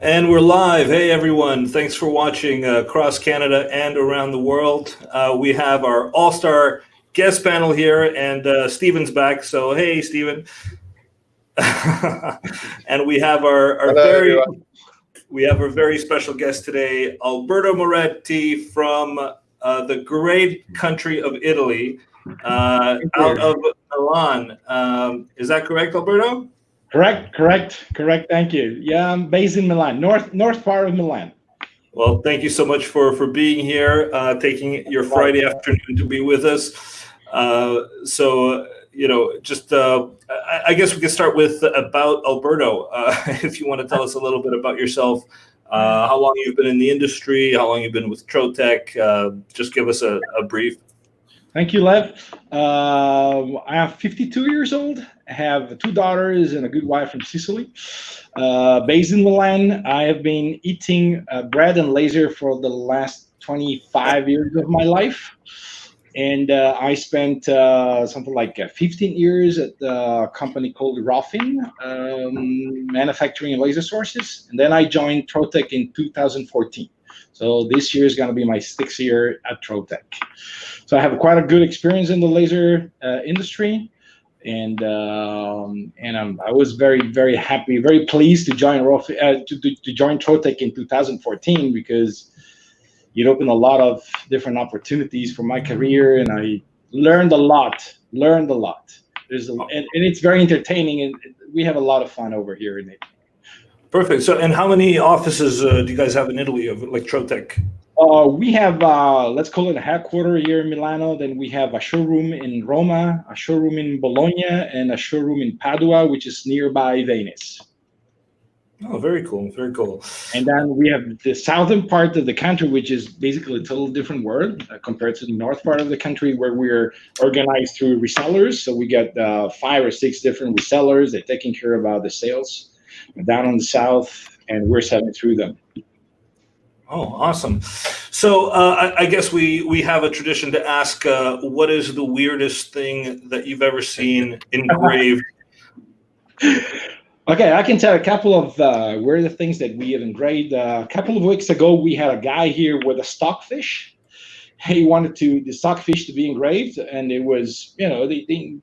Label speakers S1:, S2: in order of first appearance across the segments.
S1: And we're live. Hey, everyone. Thanks for watching across Canada and around the world. We have our all-star guest panel here, and Steven's back. So, hey, Steven. And we have our
S2: Hello,
S1: our very special guest today, Alberto Moretti from the great country of Italy, out of Milan. Is that correct, Alberto?
S3: Correct. Thank you. Yeah, I'm based in Milan, north part of Milan.
S1: Well, thank you so much for being here, taking your Friday afternoon to be with us. I guess we can start with about Alberto. If you want to tell us a little bit about yourself, how long you've been in the industry, how long you've been with Trotec. Just give us a brief.
S3: Thank you, Lev. I am 52 years old. I have 2 daughters and a good wife from Sicily. Based in Milan, I have been eating bread and laser for the last 25 years of my life. And I spent something like 15 years at a company called Roffin, manufacturing laser sources. And then I joined Trotec in 2014. So this year is going to be my 6th year at Trotec. So I have quite a good experience in the laser industry, and I was very happy, very pleased to join to join Trotec in 2014 because it opened a lot of different opportunities for my career, and I learned a lot. And it's very entertaining, and we have a lot of fun over here in Italy.
S1: Perfect. So, and how many offices do you guys have in Italy of like Trotec?
S3: We have, let's call it a headquarters here in Milano. Then we have a showroom in Roma, a showroom in Bologna, and a showroom in Padua, which is nearby Venice.
S1: Oh, very cool.
S3: And then we have the southern part of the country, which is basically a total different world compared to the north part of the country, where we're organized through resellers. So we got 5 or 6 different resellers. They're taking care about the sales down on the south, and we're selling through them.
S1: Oh, awesome. So I guess we have a tradition to ask, what is the weirdest thing that you've ever seen engraved?
S3: Okay, I can tell a couple of weird things that we have engraved. A couple of weeks ago, we had a guy here with a stockfish. He wanted the stockfish to be engraved, and it was, the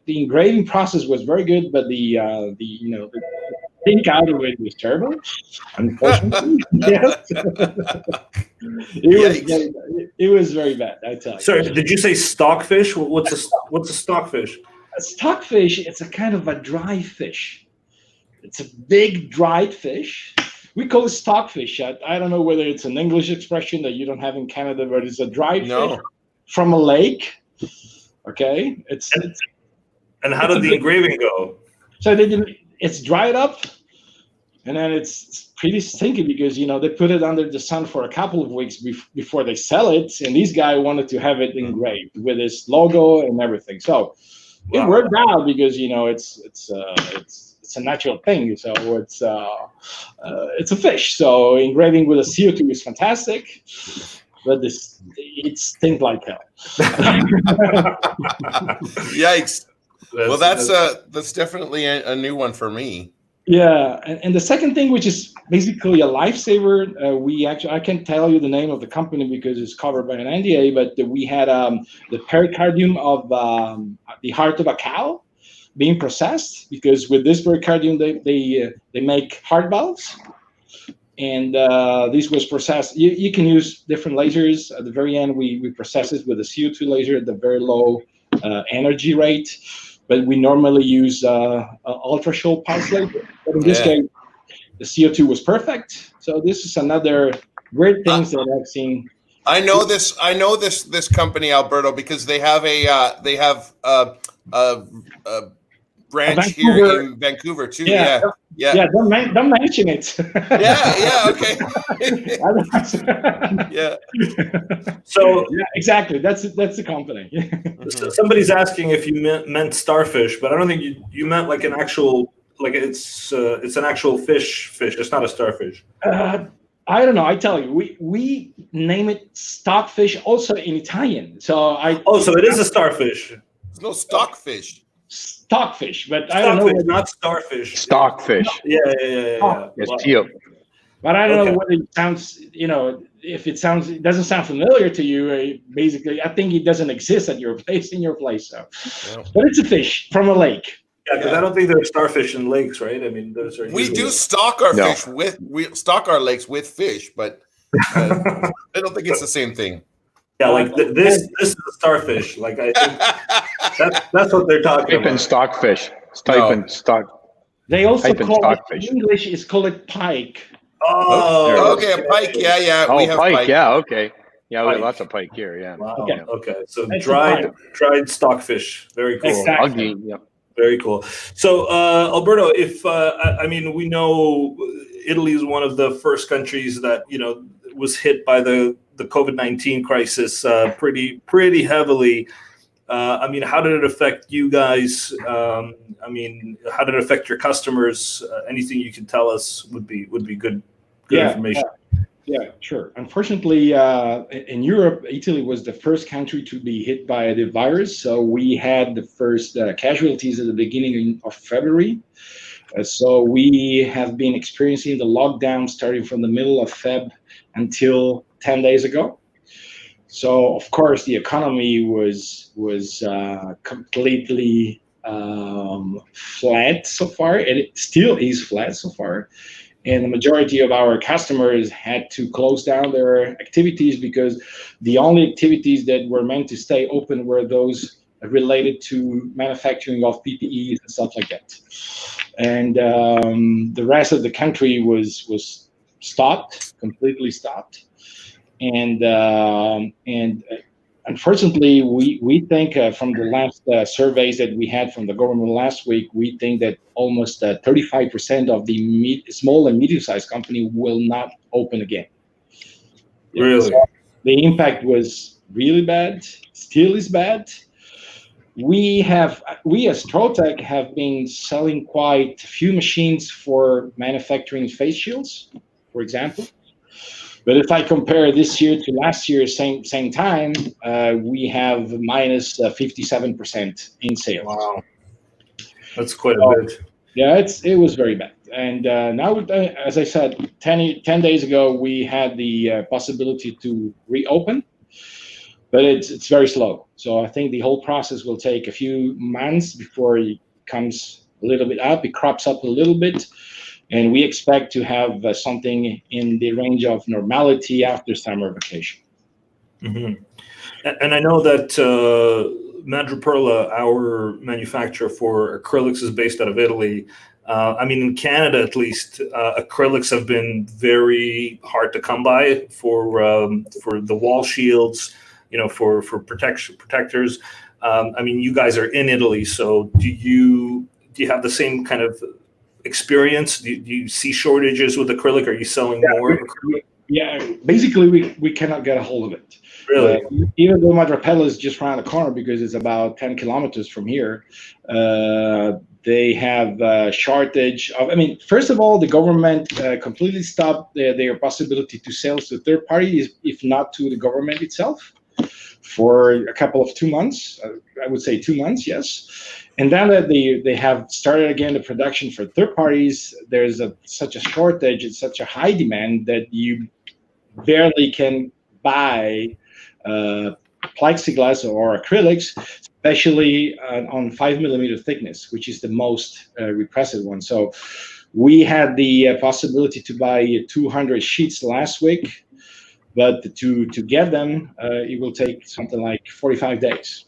S3: engraving process was very good, but the think out of it was terrible, unfortunately. Yes. It was very bad, I tell you.
S1: Sorry, did you say stockfish? What's a stockfish?
S3: A stockfish, it's a kind of a dry fish. It's a big dried fish. We call it stockfish. I don't know whether it's an English expression that you don't have in Canada, but it's a dried fish from a lake. Okay,
S1: and how did the engraving go?
S3: So it's dried up, and then it's pretty stinky because they put it under the sun for a couple of weeks before they sell it. And this guy wanted to have it engraved with his logo and everything. So it worked out because it's a natural thing. So it's a fish. So engraving with a CO2 is fantastic, but it stinks like hell.
S2: Yikes. Well, that's definitely a new one for me.
S3: Yeah, and the second thing, which is basically a lifesaver, I can't tell you the name of the company because it's covered by an NDA, but we had the pericardium of the heart of a cow being processed, because with this pericardium they make heart valves, and this was processed. You can use different lasers. At the very end, we process it with a CO2 laser at the very low energy rate. But we normally use ultra short pulse laser. But in this case, the CO2 was perfect. So this is another weird thing that I've seen.
S2: I know this company, Alberto, because they have a branch here in Vancouver too. Yeah.
S3: Don't mention it.
S2: Okay. Yeah.
S1: So
S3: exactly. That's the company.
S1: So somebody's asking if you meant starfish, but I don't think you meant like an actual, like it's an actual fish. It's not a starfish.
S3: I don't know. I tell you, we name it stockfish also in Italian. So
S1: so it is a starfish.
S2: There's no stockfish.
S3: Stockfish, but I don't know.
S1: Not starfish.
S4: Stockfish.
S1: Yeah.
S4: Yes, Tio.
S3: But I don't know whether it sounds, if it doesn't sound familiar to you. Basically, I think it doesn't exist at your place, So, but it's a fish from a lake.
S1: Yeah, because I don't think there's starfish in lakes, right? I mean, those are.
S2: We do stock our fish we stock our lakes with fish, but I don't think it's the same thing.
S1: Yeah, like this is a starfish. Like I think that's what they're talking about.
S4: Stockfish. Stock.
S3: They also call it in English. It's called pike.
S2: Oh, okay, a pike. Yeah.
S4: Oh,
S2: we have
S4: pike. Yeah, okay. Yeah, we have lots of pike here. Yeah.
S1: Wow. Okay. So dried stockfish. Very cool.
S3: Exactly.
S4: Yeah.
S1: Very cool. So, Alberto, if I mean, we know Italy is one of the first countries that was hit by the COVID-19 crisis pretty heavily. I mean, how did it affect you guys? I mean, how did it affect your customers? Anything you can tell us would be good information.
S3: Yeah, sure. Unfortunately, in Europe, Italy was the first country to be hit by the virus. So we had the first casualties at the beginning of February. So we have been experiencing the lockdown starting from the middle of Feb until 10 days ago. So, of course, the economy was completely flat so far, and it still is flat so far. And the majority of our customers had to close down their activities because the only activities that were meant to stay open were those related to manufacturing of PPEs and stuff like that. And the rest of the country was stopped, completely stopped. And unfortunately, we think from the last surveys that we had from the government last week, we think that almost 35% of the small and medium-sized company will not open again.
S1: Really?
S3: So the impact was really bad, still is bad. We as Trotec have been selling quite a few machines for manufacturing face shields, for example. But if I compare this year to last year, same time, we have minus 57% in sales.
S1: Wow, that's quite a bit.
S3: Yeah, it was very bad. And now, as I said, 10 days ago, we had the possibility to reopen, but it's very slow. So I think the whole process will take a few months before it comes a little bit up. It crops up a little bit. And we expect to have something in the range of normality after summer vacation.
S1: Mm-hmm. And I know that Madreperla, our manufacturer for acrylics, is based out of Italy. I mean, in Canada, at least, acrylics have been very hard to come by for the wall shields, for protectors. I mean, you guys are in Italy, so do you have the same kind of experience? Do you see shortages with acrylic? Are you selling more acrylic?
S3: Yeah, basically we cannot get a hold of it.
S1: Really?
S3: Even though Madreperla is just around the corner because it's about 10 kilometers from here, they have a shortage of, I mean, first of all, the government completely stopped their possibility to sell to third parties, if not to the government itself, for a couple of 2 months. I would say 2 months, yes. And then they have started again the production for third parties. There's such a shortage, it's such a high demand that you barely can buy plexiglass or acrylics, especially on 5mm thickness, which is the most requested one. So we had the possibility to buy 200 sheets last week, but to get them, it will take something like 45 days.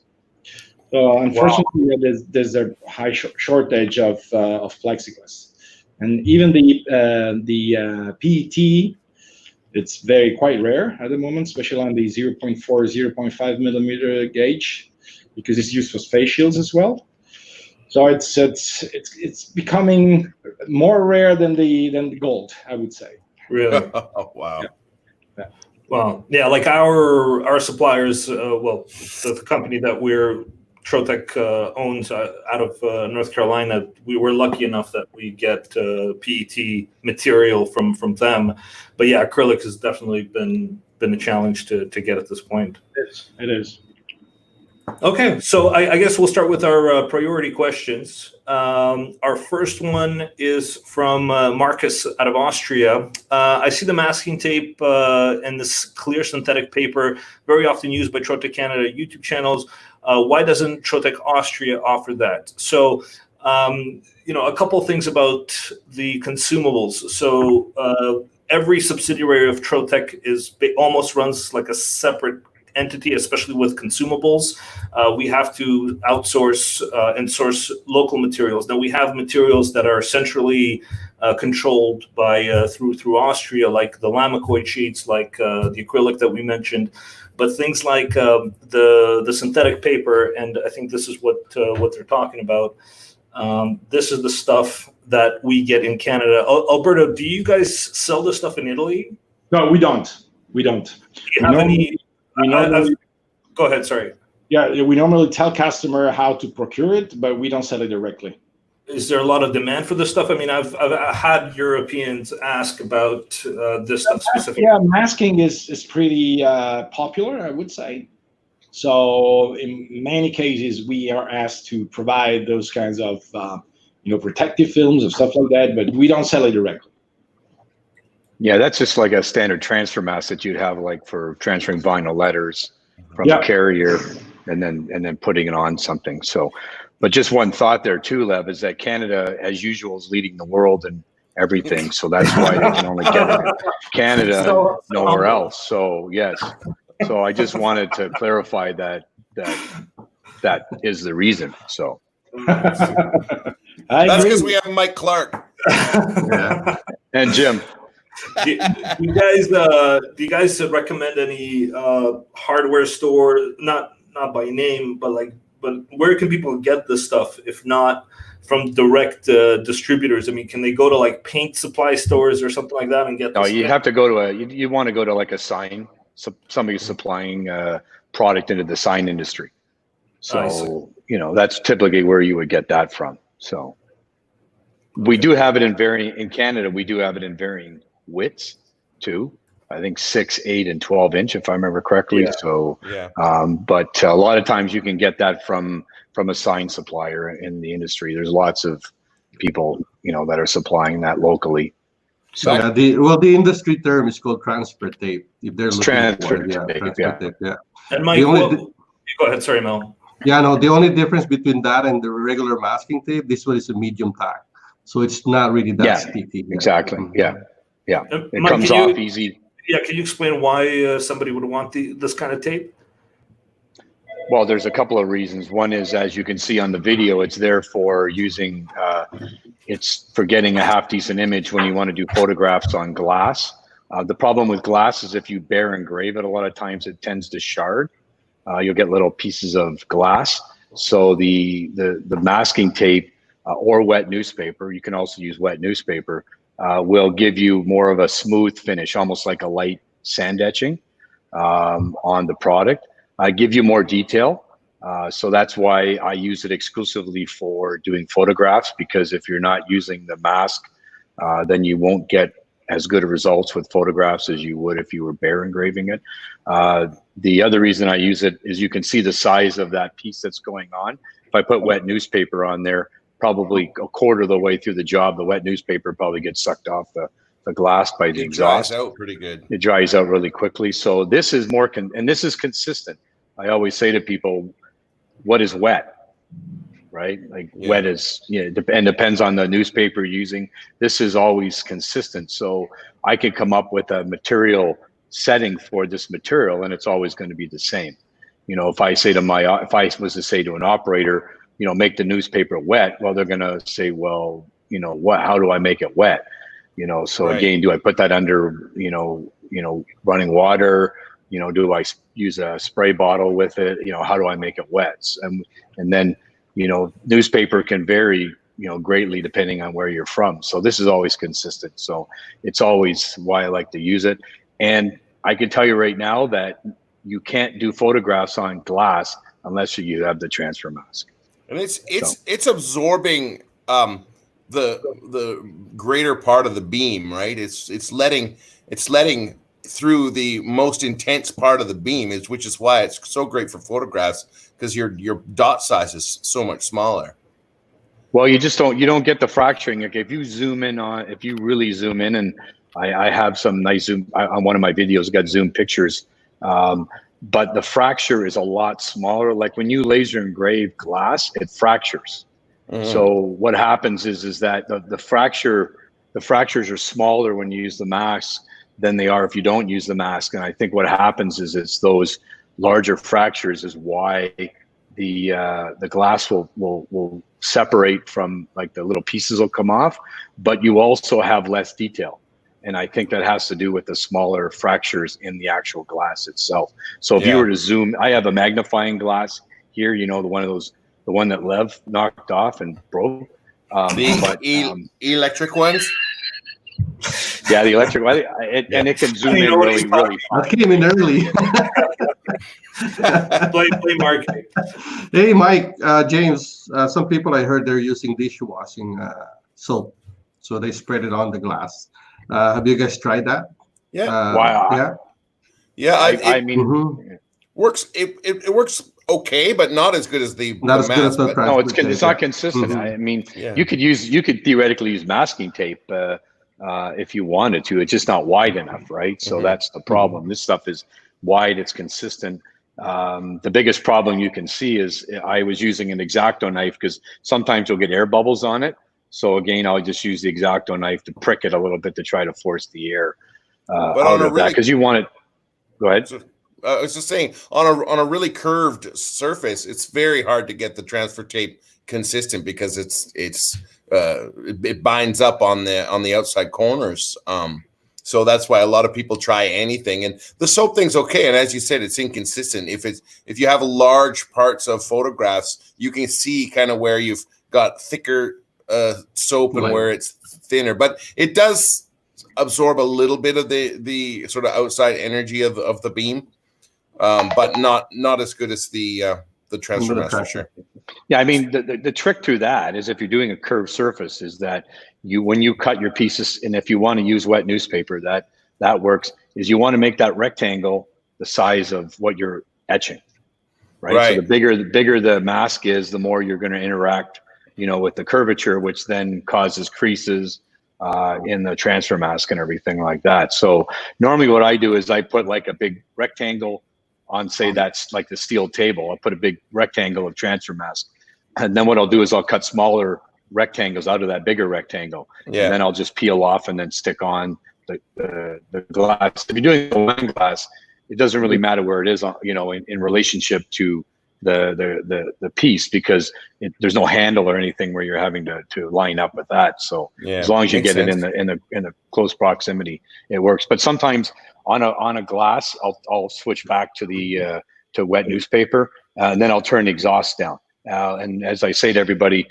S3: So unfortunately, wow. There's a high shortage of plexiglass, and even the PET, it's quite rare at the moment, especially on the 0.4, 0.5mm gauge, because it's used for face shields as well. So it's becoming more rare than the gold, I would say.
S1: Really?
S2: Oh, wow.
S3: Yeah.
S1: Well, yeah, like our suppliers, the company that Trotec owns out of North Carolina, we were lucky enough that we get PET material from them. But yeah, acrylic has definitely been a challenge to get at this point.
S3: It is.
S1: Okay, so I guess we'll start with our priority questions. Our first one is from Marcus out of Austria. I see the masking tape and this clear synthetic paper very often used by Trotec Canada YouTube channels. Why doesn't Trotec Austria offer that? So, a couple things about the consumables. So every subsidiary of Trotec almost runs like a separate entity, especially with consumables. We have to outsource and source local materials. Now we have materials that are centrally controlled by through Austria, like the Lamicoid sheets, like the acrylic that we mentioned. But things like the synthetic paper, and I think this is what they're talking about. This is the stuff that we get in Canada. Alberto, do you guys sell this stuff in Italy?
S3: No, we don't. We don't.
S1: Do you have any? Go ahead. Sorry.
S3: Yeah, we normally tell customer how to procure it, but we don't sell it directly.
S1: Is there a lot of demand for this stuff? I mean, I've had Europeans ask about this stuff specifically.
S3: Yeah, masking is pretty popular, I would say. So in many cases, we are asked to provide those kinds of protective films and stuff like that, but we don't sell it directly.
S4: Yeah, that's just like a standard transfer mask that you'd have like for transferring vinyl letters from a carrier and then putting it on something. So, but just one thought there too, Lev, is that Canada, as usual, is leading the world in everything. So that's why they can only get it in Canada, nowhere else. So yes. So I just wanted to clarify that is the reason. So
S2: that's because we have Mike Clark.
S4: Yeah. And Jim.
S1: Do you guys recommend any hardware store, not by name, but where can people get this stuff if not from direct distributors? I mean, can they go to like paint supply stores or something like that and get?
S4: No, you have to go to you want to go to like a sign. Somebody supplying product into the sign industry. So that's typically where you would get that from. So we do have it in Canada. We do have it in varying widths too. I think 6, 8, and 12 inch, if I remember correctly. Yeah. So, but a lot of times you can get that from a sign supplier in the industry. There's lots of people, that are supplying that locally. So
S5: yeah, the industry term is called transfer tape. If they're looking
S4: transfer
S5: tape.
S1: And Mike, go ahead. Sorry, Mel.
S5: Yeah, no. The only difference between that and the regular masking tape, this one is a medium tack, so it's not really that sticky.
S4: Exactly. Yeah. It
S1: Mike,
S4: comes off easy.
S1: Yeah, can you explain why somebody would want this kind of tape?
S4: Well, there's a couple of reasons. One is, as you can see on the video, it's there for using. It's for getting a half decent image when you want to do photographs on glass. The problem with glass is if you bare engrave it, a lot of times it tends to shard. You'll get little pieces of glass. So the masking tape or wet newspaper, you can also use wet newspaper, will give you more of a smooth finish, almost like a light sand etching on the product. Give you more detail. So that's why I use it exclusively for doing photographs, because if you're not using the mask, then you won't get as good of results with photographs as you would if you were bare engraving it. The other reason I use it is you can see the size of that piece that's going on. If I put wet newspaper on there, probably a quarter of the way through the job, the wet newspaper probably gets sucked off the glass by the exhaust.
S2: It dries out pretty good.
S4: It dries out really quickly. So this is more, and this is consistent. I always say to people, what is wet, right? Like wet is, and depends on the newspaper you're using. This is always consistent. So I could come up with a material setting for this material, and it's always going to be the same. If I was to say to an operator, make the newspaper wet, well, they're going to say, well, how do I make it wet? So again, do I put that under, running water? Do I use a spray bottle with it? How do I make it wet? And then, newspaper can vary, greatly depending on where you're from. So this is always consistent. So it's always why I like to use it. And I can tell you right now that you can't do photographs on glass unless you have the transfer mask.
S2: And it's absorbing the greater part of the beam, right? It's letting through the most intense part of the beam, which is why it's so great for photographs, because your dot size is so much smaller.
S4: Well, you don't get the fracturing. Like if you really zoom in, and I have some nice zoom on one of my videos, got zoom pictures, but the fracture is a lot smaller. Like when you laser engrave glass, it fractures. So what happens is that the fractures are smaller when you use the mask than they are if you don't use the mask. And I think what happens is it's those larger fractures is why the glass will separate from, like, the little pieces will come off, but you also have less detail. And I think that has to do with the smaller fractures in the actual glass itself. So if you were to zoom, I have a magnifying glass here, you know, the one that Lev knocked off and broke.
S2: Electric ones?
S4: Yeah, the electric one, and it can zoom in really fast.
S5: That came in early.
S1: Play marketing.
S5: Hey, Mike, James, some people I heard they're using dishwashing soap, so they spread it on the glass. Have you guys tried that?
S2: Yeah.
S4: Wow.
S2: Yeah.
S4: I mean,
S2: works. It works okay, but not as good as the
S5: as good as the
S4: no, it's not consistent. I mean, you could theoretically use masking tape if you wanted to. It's just not wide enough, right? So that's the problem. This stuff is wide. It's consistent. The biggest problem you can see is I was using an X-Acto knife because sometimes you'll get air bubbles on it. So again, I'll just use the X-Acto knife to prick it a little bit to try to force the air out of that, because you want it. Go ahead.
S2: I was just saying, on a really curved surface, it's very hard to get the transfer tape consistent because it binds up on the outside corners. So that's why a lot of people try anything, and the soap thing's okay. And as you said, it's inconsistent. If you have large parts of photographs, you can see kind of where you've got thicker soap and where it's thinner, but it does absorb a little bit of the sort of outside energy of the beam, but not as good as the transfer mask for sure.
S4: Yeah, I mean, the trick to that is, if you're doing a curved surface, is that when you cut your pieces, and if you want to use wet newspaper, that works, is you want to make that rectangle the size of what you're etching, right? So the bigger the mask is, the more you're going to interact, with the curvature, which then causes creases in the transfer mask and everything like that. So normally what I do is I put like a big rectangle on, say that's like the steel table. I'll put a big rectangle of transfer mask. And then what I'll do is I'll cut smaller rectangles out of that bigger rectangle. Yeah. And then I'll just peel off and then stick on the glass. If you're doing the wine glass, it doesn't really matter where it is, in relationship to the piece, because there's no handle or anything where you're having to line up with that. So as long as you get it in the close proximity, it works. But sometimes on a glass, I'll switch back to to wet newspaper, and then I'll turn the exhaust down. And as I say to everybody,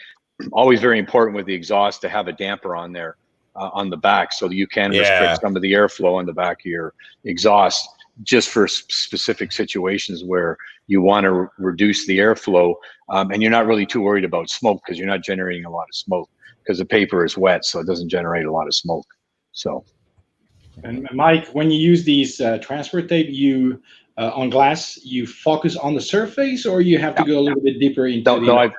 S4: always very important with the exhaust to have a damper on there on the back, so that you can restrict some of the airflow on the back of your exhaust, just for specific situations where you want to reduce the airflow, and you're not really too worried about smoke, because you're not generating a lot of smoke, because the paper is wet, so it doesn't generate a lot of smoke. So,
S3: and Mike, when you use these transfer tape, you on glass, you focus on the surface, or you have to go a little bit deeper into
S4: I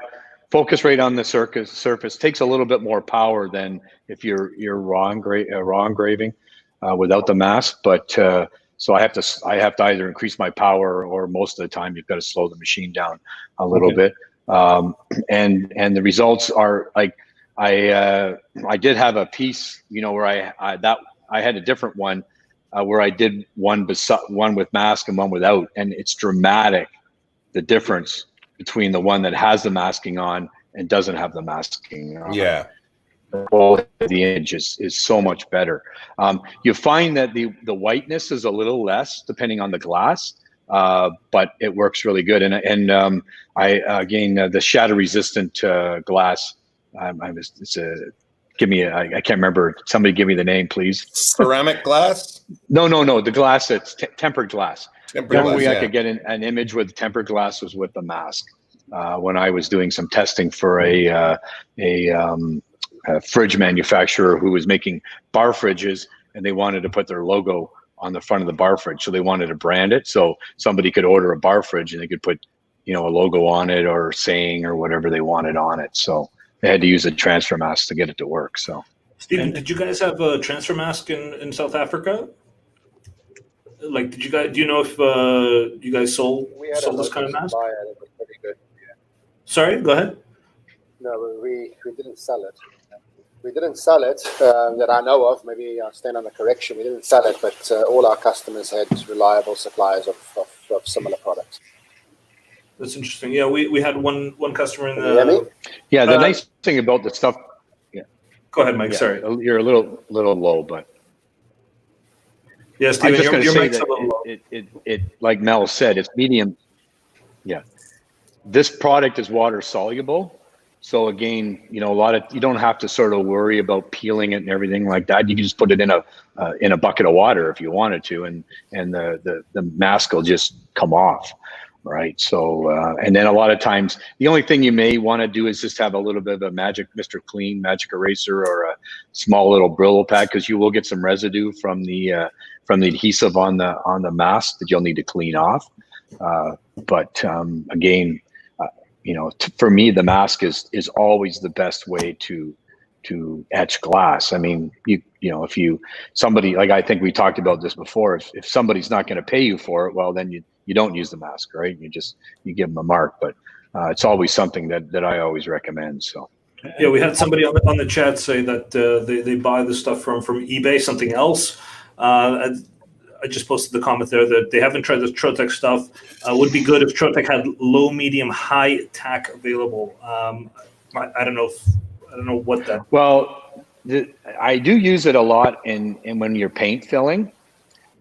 S4: focus right on the surface. Takes a little bit more power than if you're raw engraving without the mask, but so I have to either increase my power, or most of the time you've got to slow the machine down a little bit. And the results are like, I did have a piece, where I had a different one where I did one with mask and one without, and it's dramatic, the difference between the one that has the masking on and doesn't have the masking on.
S2: Yeah.
S4: The image is so much better. You find that the whiteness is a little less depending on the glass, but it works really good. And the shatter resistant glass. I can't remember. Somebody give me the name, please.
S2: Ceramic glass?
S4: No. The glass that's tempered glass.
S2: Tempered
S4: the only
S2: glass,
S4: way I could get an image with tempered glass was with the mask. When I was doing some testing for a fridge manufacturer who was making bar fridges, and they wanted to put their logo on the front of the bar fridge. So they wanted to brand it so somebody could order a bar fridge and they could put, a logo on it or saying or whatever they wanted on it. So they had to use a transfer mask to get it to work. So,
S1: Stephen, did you guys have a transfer mask in South Africa? Like, do you know if you guys sold this kind of mask?
S6: That was pretty good. Yeah.
S1: Sorry, go ahead.
S6: No, we didn't sell it. We didn't sell it that I know of. Maybe I'll stand on the correction. We didn't sell it, but all our customers had reliable suppliers of similar products.
S1: That's interesting. Yeah, we had one customer in
S6: Can you hear me?
S4: yeah, the nice thing about the stuff. Yeah.
S1: Go ahead, Mike.
S4: Yeah,
S1: Sorry.
S4: You're a little low, but.
S1: Yeah, Stephen,
S4: I'm just going to say
S1: mic's a little low.
S4: that it, like Mel said, it's medium. Yeah. This product is water soluble. So again, you don't have to sort of worry about peeling it and everything like that. You can just put it in a bucket of water if you wanted to, and the mask will just come off. Right. So, and then a lot of times the only thing you may want to do is just have a little bit of a magic eraser or a small little Brillo pad, because you will get some residue from the adhesive on the mask that you'll need to clean off. But again, for me, the mask is always the best way to etch glass. I mean, if somebody, like I think we talked about this before, if somebody's not going to pay you for it, well, then you don't use the mask, right? You give them a mark, but it's always something that I always recommend. So.
S1: Yeah, we had somebody on the chat say that they buy the stuff from eBay, something else. I just posted the comment there that they haven't tried the Trotec stuff. Would be good if Trotec had low, medium, high tack available. I don't know what that.
S4: Well, I do use it a lot in when you're paint filling,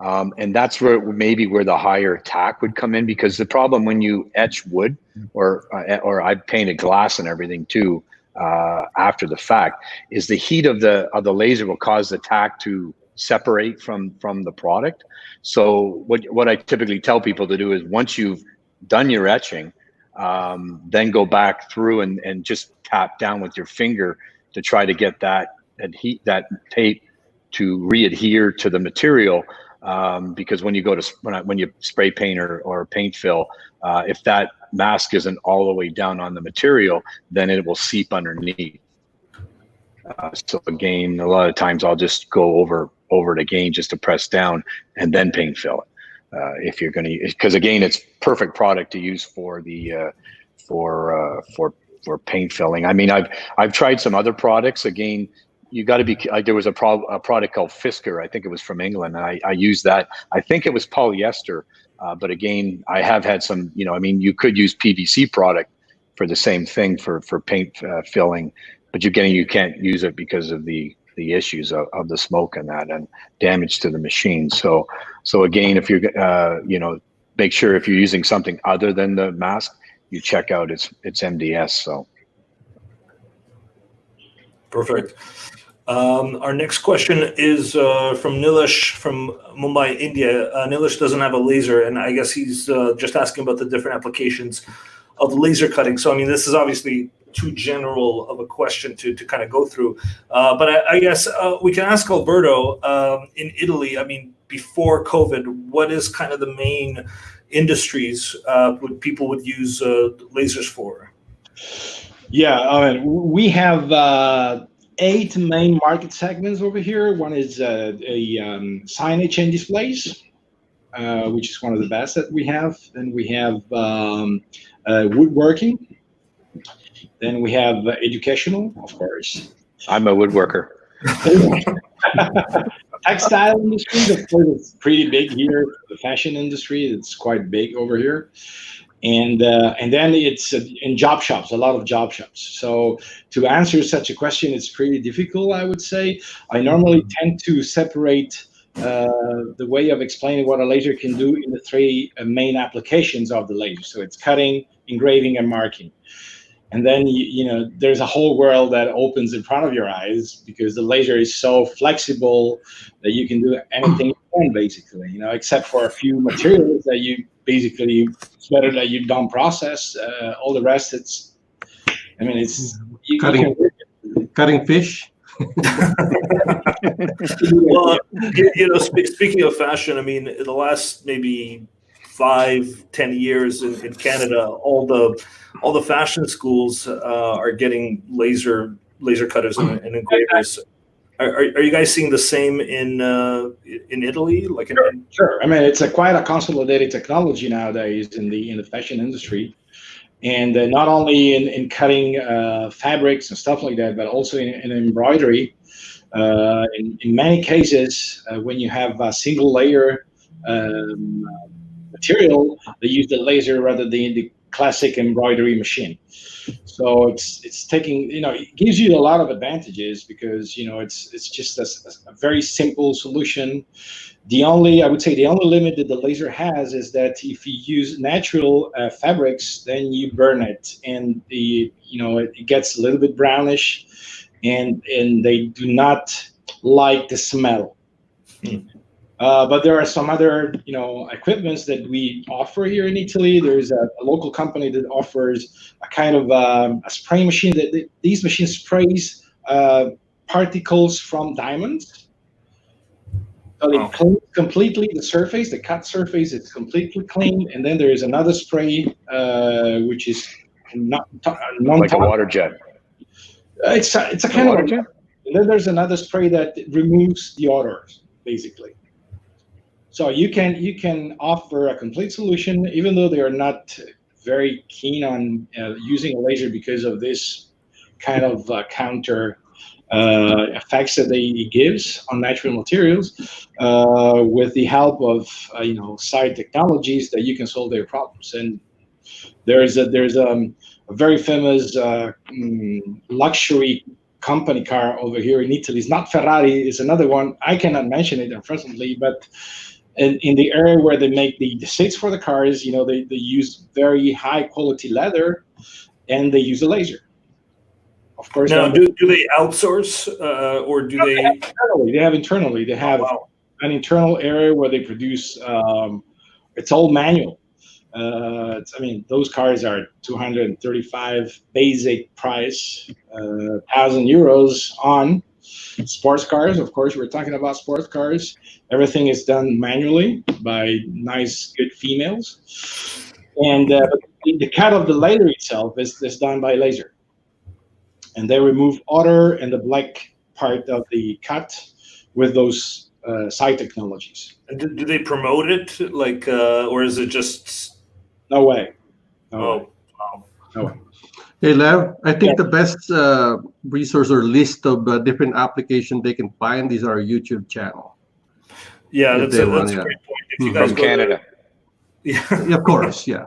S4: and that's where the higher tack would come in, because the problem when you etch wood or I painted glass and everything too after the fact is the heat of the laser will cause the tack to separate from the product. So what I typically tell people to do is, once you've done your etching, then go back through and just tap down with your finger to try to get that tape to re-adhere to the material, because when you spray paint or paint fill, if that mask isn't all the way down on the material, then it will seep underneath. So again, a lot of times I'll just go over it again just to press down and then paint fill it. If you're going to, because again, it's perfect product to use for the for paint filling. I mean, I've tried some other products. Again, you got to be. There was a product called Fisker. I think it was from England, and I used that. I think it was polyester, but again, I have had some. I mean, you could use PVC product for the same thing for paint filling, but you can't use it because of the issues of the smoke and that and damage to the machine. So again, if you're make sure if you're using something other than the mask, you check out its MDS. So
S1: perfect. Our next question is from Nilesh from Mumbai, India. Nilesh doesn't have a laser, and I guess he's just asking about the different applications of laser cutting. So I mean, this is obviously too general of a question to kind of go through, but I guess we can ask Alberto. In Italy, I mean, before COVID, what is kind of the main industries people would use lasers for?
S3: Yeah, I mean, we have 8 main market segments over here. One is signage and displays, which is one of the best that we have. Then we have woodworking. Then we have educational, of course.
S4: I'm a woodworker.
S3: Textile industry, of course, it's pretty big here. The fashion industry, it's quite big over here. And then it's in job shops, a lot of job shops. So to answer such a question, it's pretty difficult, I would say. I normally tend to separate the way of explaining what a laser can do in the 3 main applications of the laser. So it's cutting, engraving, and marking. And then, there's a whole world that opens in front of your eyes, because the laser is so flexible that you can do anything you want, basically, except for a few materials that it's better that you don't process. All the rest, it's
S5: cutting fish.
S1: Well, speaking of fashion, I mean, in the last maybe 5-10 years in Canada, all the fashion schools are getting laser cutters and engravers. Are you guys seeing the same in Italy? Like
S3: Sure. I mean, it's quite a consolidated technology nowadays in the fashion industry, and not only in cutting fabrics and stuff like that, but also in embroidery. In many cases, when you have a single layer material, they use the laser rather than the classic embroidery machine. So it's taking, it gives you a lot of advantages because, it's just a very simple solution. I would say the only limit that the laser has is that if you use natural fabrics, then you burn it, and it gets a little bit brownish, and they do not like the smell. But there are some other, equipments that we offer here in Italy. There's a local company that offers a kind of a spray machine these machines sprays particles from diamonds. So they clean completely the surface. The cut surface is completely clean, and then there is another spray which is not
S4: like a water jet.
S3: It's a kind of, and then there's another spray that removes the odors, basically. So you can offer a complete solution, even though they are not very keen on using a laser because of this kind of counter effects that it gives on natural materials. With the help of side technologies, that you can solve their problems. And there's a very famous luxury company car over here in Italy. It's not Ferrari, it's another one. I cannot mention it, unfortunately, but in the area where they make the seats for the cars, they use very high quality leather, and they use a laser. Of course.
S1: Now, do they outsource or do they?
S3: They have internally. They have an internal area where they produce. It's all manual. Those cars are 235 basic price, €1,000 on. Sports cars, of course, we're talking about sports cars. Everything is done manually by nice, good females. And the cut of the laser itself is done by laser. And they remove odor and the black part of the cut with those side technologies.
S1: And do they promote it, or is it just?
S3: No way.
S1: Wow.
S3: No way.
S5: Hey, Lev, I think the best resource or list of different applications they can find is our YouTube channel.
S1: Yeah, that's a great point. If you guys
S4: from Canada.
S1: Yeah,
S5: of course, yeah.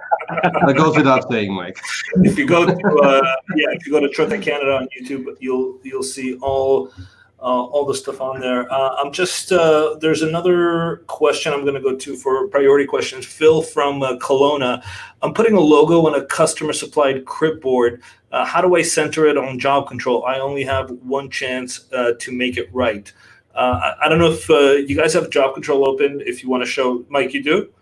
S5: That goes without saying, Mike.
S1: If you go to Trotec Canada on YouTube, you'll see all the stuff on there. I'm just there's another question I'm going to go to for priority questions. Phil from Kelowna. I'm putting a logo on a customer supplied crib board. How do I center it on job control? I only have one chance to make it right. I don't know if you guys have job control open. If you want to show, Mike, you do.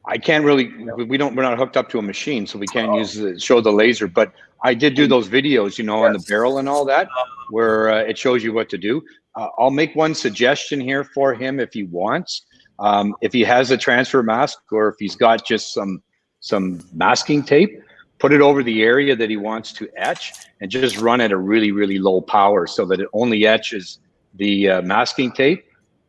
S4: I can't really. We're not hooked up to a machine, so we can't show the laser. But I did do those videos, on the barrel and all that, where it shows you what to do. I'll make one suggestion here for him if he wants. If he has a transfer mask, or if he's got just some masking tape, put it over the area that he wants to etch, and just run at a really, really low power so that it only etches the masking tape.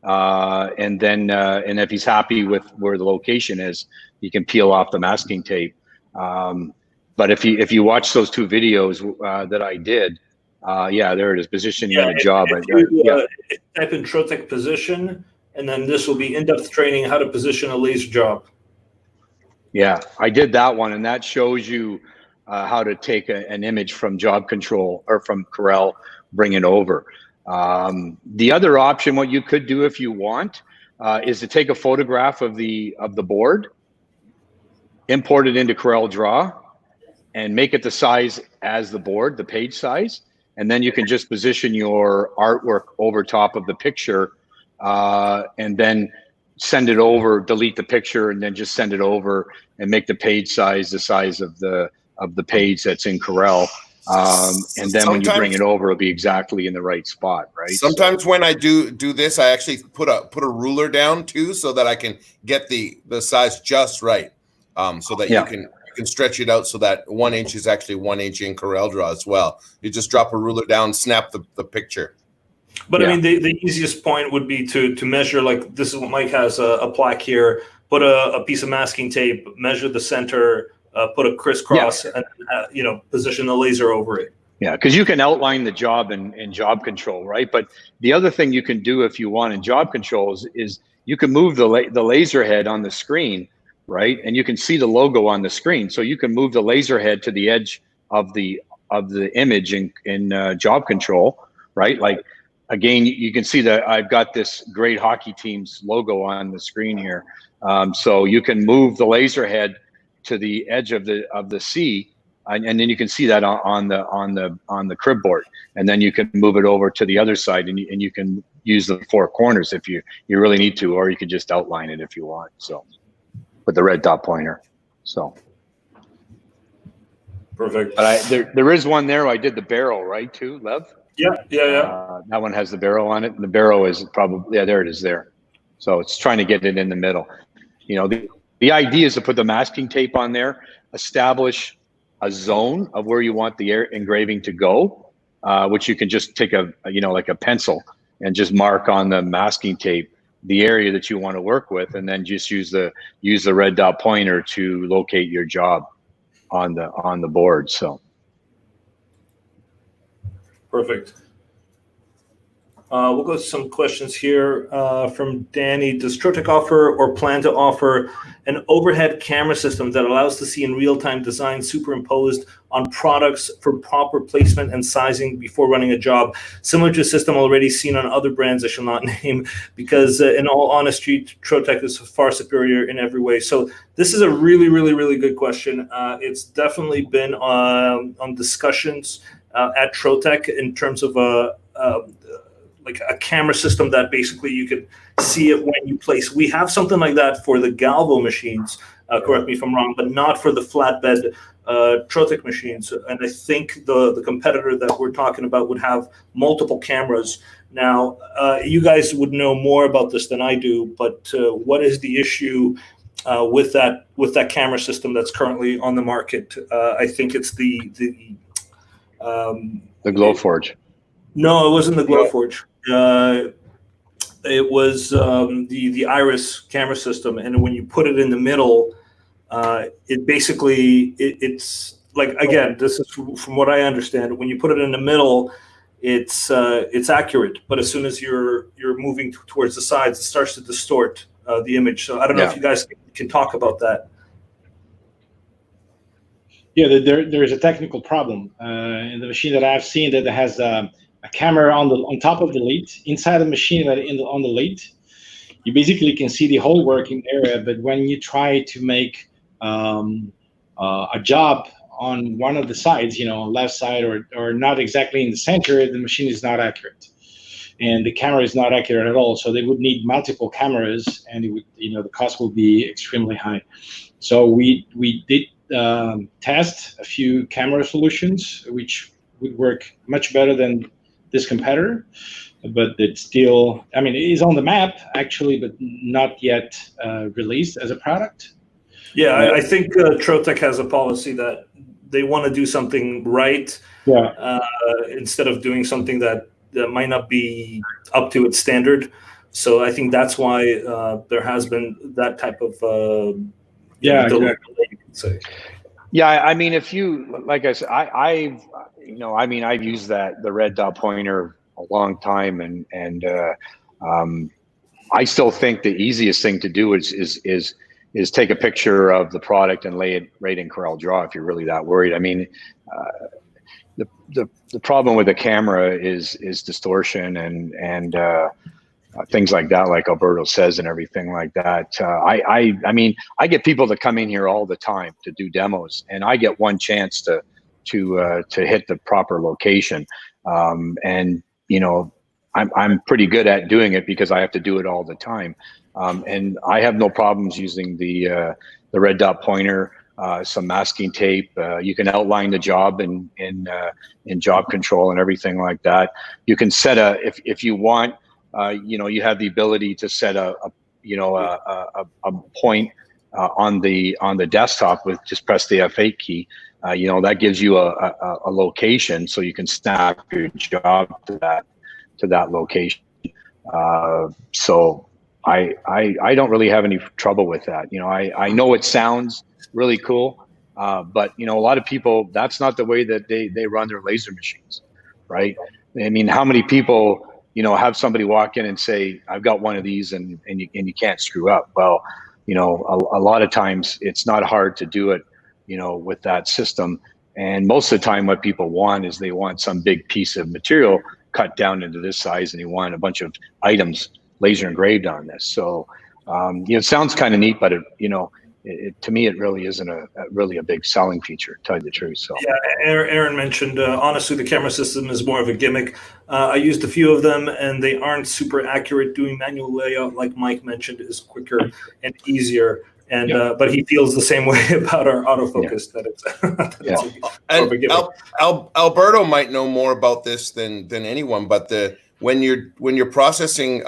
S4: And then if he's happy with where the location is, he can peel off the masking tape. But if you watch those two videos that I did, there it is, positioning on a job.
S1: Type in Trotec position, and then this will be in-depth training how to position a laser job.
S4: Yeah, I did that one, and that shows you how to take an image from job control or from Corel, bring it over. The other option, what you could do if you want, is to take a photograph of the board, import it into Corel Draw, and make it the size as the board, the page size, and then you can just position your artwork over top of the picture, and then send it over, delete the picture, and then just send it over and make the page size the size of the page that's in Corel. And then when you bring it over, it'll be exactly in the right spot, right?
S2: Sometimes when I do this, I actually put a ruler down too, so that I can get the size just right, so that you can stretch it out so that 1 inch is actually 1 inch in Corel Draw as well. You just drop a ruler down, snap the picture.
S1: But I mean, the easiest point would be to measure, like this is what Mike has a plaque here. Put a piece of masking tape, measure the center, put a crisscross, and position the laser over it.
S4: Yeah, because you can outline the job in job control, right? But the other thing you can do if you want in job controls is you can move the laser head on the screen, right? And you can see the logo on the screen. So you can move the laser head to the edge of the image in job control, right? Like, again, you can see that I've got this great hockey team's logo on the screen here. So you can move the laser head to the edge of the C, and then you can see that on the crib board, and then you can move it over to the other side, and you can use the four corners if you really need to, or you could just outline it if you want. So with the red dot pointer. So
S1: perfect.
S4: But there is one there. I did the barrel right too, Lev.
S1: Yeah.
S4: That one has the barrel on it, and the barrel is probably there. It is there. So it's trying to get it in the middle. The idea is to put the masking tape on there, establish a zone of where you want the engraving to go, which you can just take like a pencil and just mark on the masking tape the area that you want to work with, and then just use the red dot pointer to locate your job on the board. So
S1: perfect. We'll go to some questions here from Danny. Does Trotec offer or plan to offer an overhead camera system that allows to see in real-time design superimposed on products for proper placement and sizing before running a job, similar to a system already seen on other brands I shall not name, because in all honesty, Trotec is far superior in every way. So this is a really, really, really good question. It's definitely been on discussions at Trotec in terms of like a camera system that basically you can see it when you place. We have something like that for the Galvo machines, correct me if I'm wrong, but not for the flatbed Trotec machines. And I think the competitor that we're talking about would have multiple cameras. Now, you guys would know more about this than I do, but what is the issue with that camera system that's currently on the market? I think it's the
S4: Glowforge.
S1: No, it wasn't the Glowforge. It was the Iris camera system, and when you put it in the middle, it basically it's like, again, this is from what I understand. When you put it in the middle, it's accurate, but as soon as you're moving towards the sides, it starts to distort the image. So I don't know if you guys can talk about that.
S3: Yeah, there's a technical problem in the machine that I've seen that has a camera on top of the lid, inside the machine on the lid. You basically can see the whole working area, but when you try to make a job on one of the sides, left side or not exactly in the center, the machine is not accurate, and the camera is not accurate at all. So they would need multiple cameras, and it would, the cost will be extremely high. So we did test a few camera solutions, which would work much better than this competitor, but it's still, it is on the map actually, but not yet released as a product.
S1: Yeah, I think Trotec has a policy that they want to do something right, instead of doing something that might not be up to its standard. So I think that's why there has been that type of delay, you could say.
S4: Yeah, if you, like I said, I've used the red dot pointer a long time, and I still think the easiest thing to do is take a picture of the product and lay it right in Corel Draw if you're really that worried. The problem with the camera is distortion and things like that, like Alberto says, and everything like that. I get people that come in here all the time to do demos, and I get one chance to hit the proper location. I'm pretty good at doing it because I have to do it all the time. And I have no problems using the red dot pointer some masking tape. You can outline the job in job control and everything like that. You can set if you want, you have the ability to set a point on the desktop with just press the F8 key. That gives you a location, so you can snap your job to that location. So I don't really have any trouble with that. I know it sounds really cool, but a lot of people, that's not the way that they run their laser machines, right? I mean, how many people have somebody walk in and say, I've got one of these and you can't screw up? Well, a lot of times it's not hard to do it with that system. And most of the time what people want is they want some big piece of material cut down into this size, and they want a bunch of items laser engraved on this. So it sounds kind of neat, but to me, it really isn't really a big selling feature, to tell you the truth. So
S1: yeah, Aaron mentioned, honestly, the camera system is more of a gimmick. I used a few of them, and they aren't super accurate. Doing manual layout, like Mike mentioned, is quicker and easier. And but he feels the same way about our autofocus.
S2: Alberto might know more about this than anyone. But when you're processing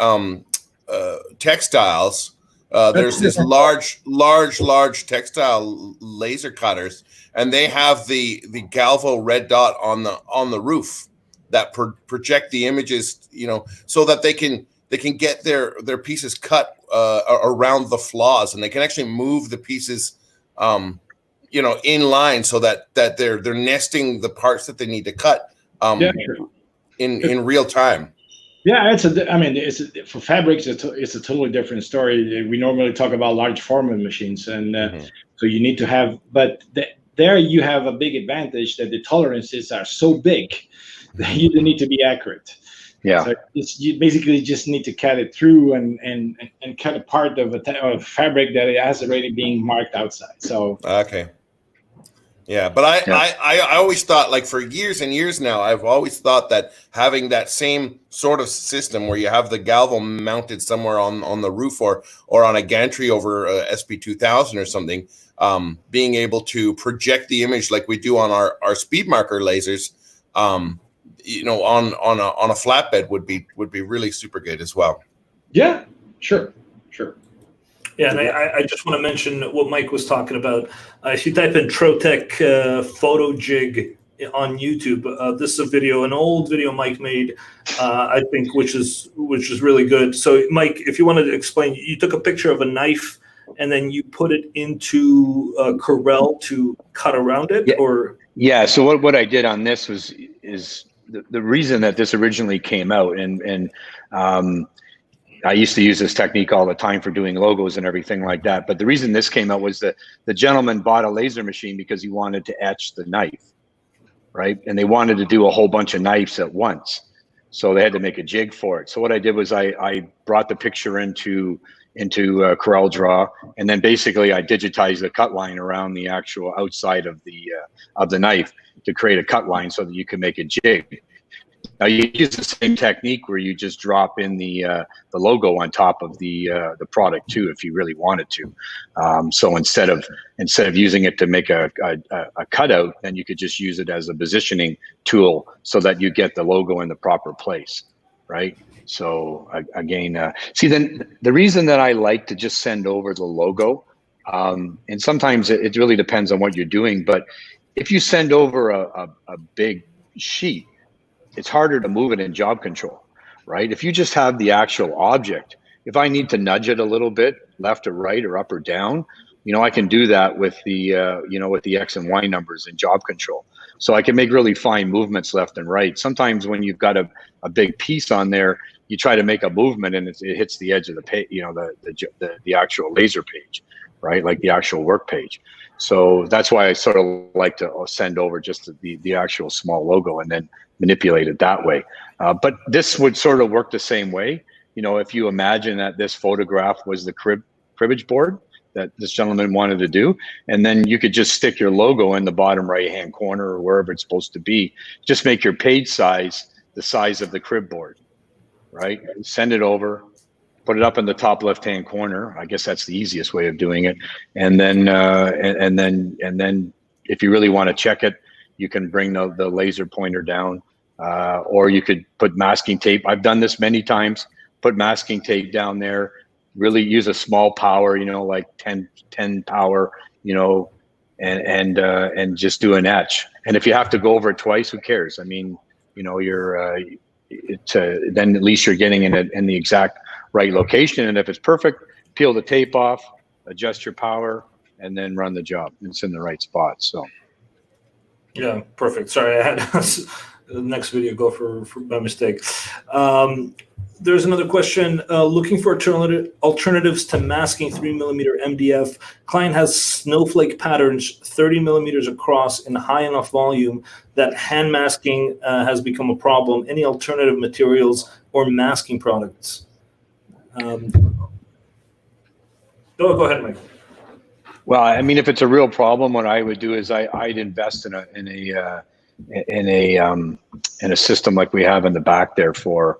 S2: textiles, there's this large textile laser cutters, and they have the Galvo red dot on the roof that project the images, so that they can get their pieces cut around the flaws, and they can actually move the pieces, in line, so that they're nesting the parts that they need to cut in real time.
S3: Yeah, for fabrics, it's a totally different story. We normally talk about large format machines, and so you need to have, but there you have a big advantage that the tolerances are so big that you don't need to be accurate.
S4: Yeah,
S3: so you basically just need to cut it through and cut a part of a fabric that it has already being marked outside. So
S2: okay. Yeah, but I always thought, like, for years and years now, I've always thought that having that same sort of system where you have the Galvo mounted somewhere on the roof or on a gantry over SP2000 or something, being able to project the image like we do on our speed marker lasers, on a flatbed would be really super good as well.
S3: Yeah, sure.
S1: Yeah, and I just want to mention what Mike was talking about. If you type in Trotec photo jig on YouTube, this is an old video Mike made, I think, which is really good. So, Mike, if you wanted to explain, you took a picture of a knife and then you put it into Corel to cut around it, or
S4: So what I did on this is the reason that this originally came out, and I used to use this technique all the time for doing logos and everything like that. But the reason this came out was that the gentleman bought a laser machine because he wanted to etch the knife, right? And they wanted to do a whole bunch of knives at once. So they had to make a jig for it. So what I did was I brought the picture into Corel Draw, and then basically I digitized the cut line around the actual outside of the knife to create a cut line so that you can make a jig. Now you use the same technique where you just drop in the logo on top of the product too, if you really wanted to. So instead of using it to make a cutout, then you could just use it as a positioning tool so that you get the logo in the proper place, right? So again, see, then the reason that I like to just send over the logo, and sometimes it really depends on what you're doing, but if you send over a big sheet, it's harder to move it in job control, right? If you just have the actual object, if I need to nudge it a little bit, left or right or up or down, I can do that with the, with the X and Y numbers in job control. So I can make really fine movements left and right. Sometimes when you've got a big piece on there, you try to make a movement and it hits the edge of the page, the actual laser page, right? Like the actual work page. So that's why I sort of like to send over just the actual small logo and then manipulate it that way. But this would sort of work the same way. If you imagine that this photograph was the cribbage board that this gentleman wanted to do, and then you could just stick your logo in the bottom right-hand corner or wherever it's supposed to be. Just make your page size the size of the crib board, right? Send it over, put it up in the top left-hand corner. I guess that's the easiest way of doing it. And then if you really want to check it, you can bring the laser pointer down, or you could put masking tape. I've done this many times. Put masking tape down there. Really use a small power, like 10 power, and just do an etch. And if you have to go over it twice, who cares? I mean, then at least you're getting in the exact right location. And if it's perfect, peel the tape off, adjust your power, and then run the job. It's in the right spot. So.
S1: Yeah, perfect. Sorry, I had the next video go for my mistake. There's another question. Looking for alternatives to masking 3mm MDF. Client has snowflake patterns 30 millimeters across in high enough volume that hand masking has become a problem. Any alternative materials or masking products? Go ahead, Mike.
S4: Well, I mean, if it's a real problem, what I would do is I'd invest in a system like we have in the back there for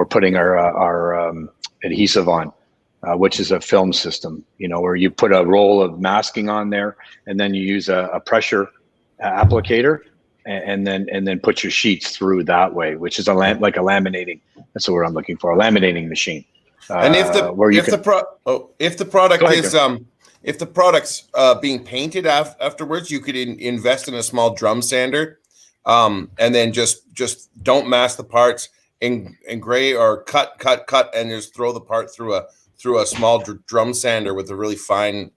S4: putting our adhesive on, which is a film system. Where you put a roll of masking on there, and then you use a pressure applicator, and then put your sheets through that way, which is like a laminating. That's the word I'm looking for, a laminating machine.
S2: And if the product's being painted afterwards, you could invest in a small drum sander, and then just don't mask the parts, engrave or cut, and just throw the part through a small drum sander with a really fine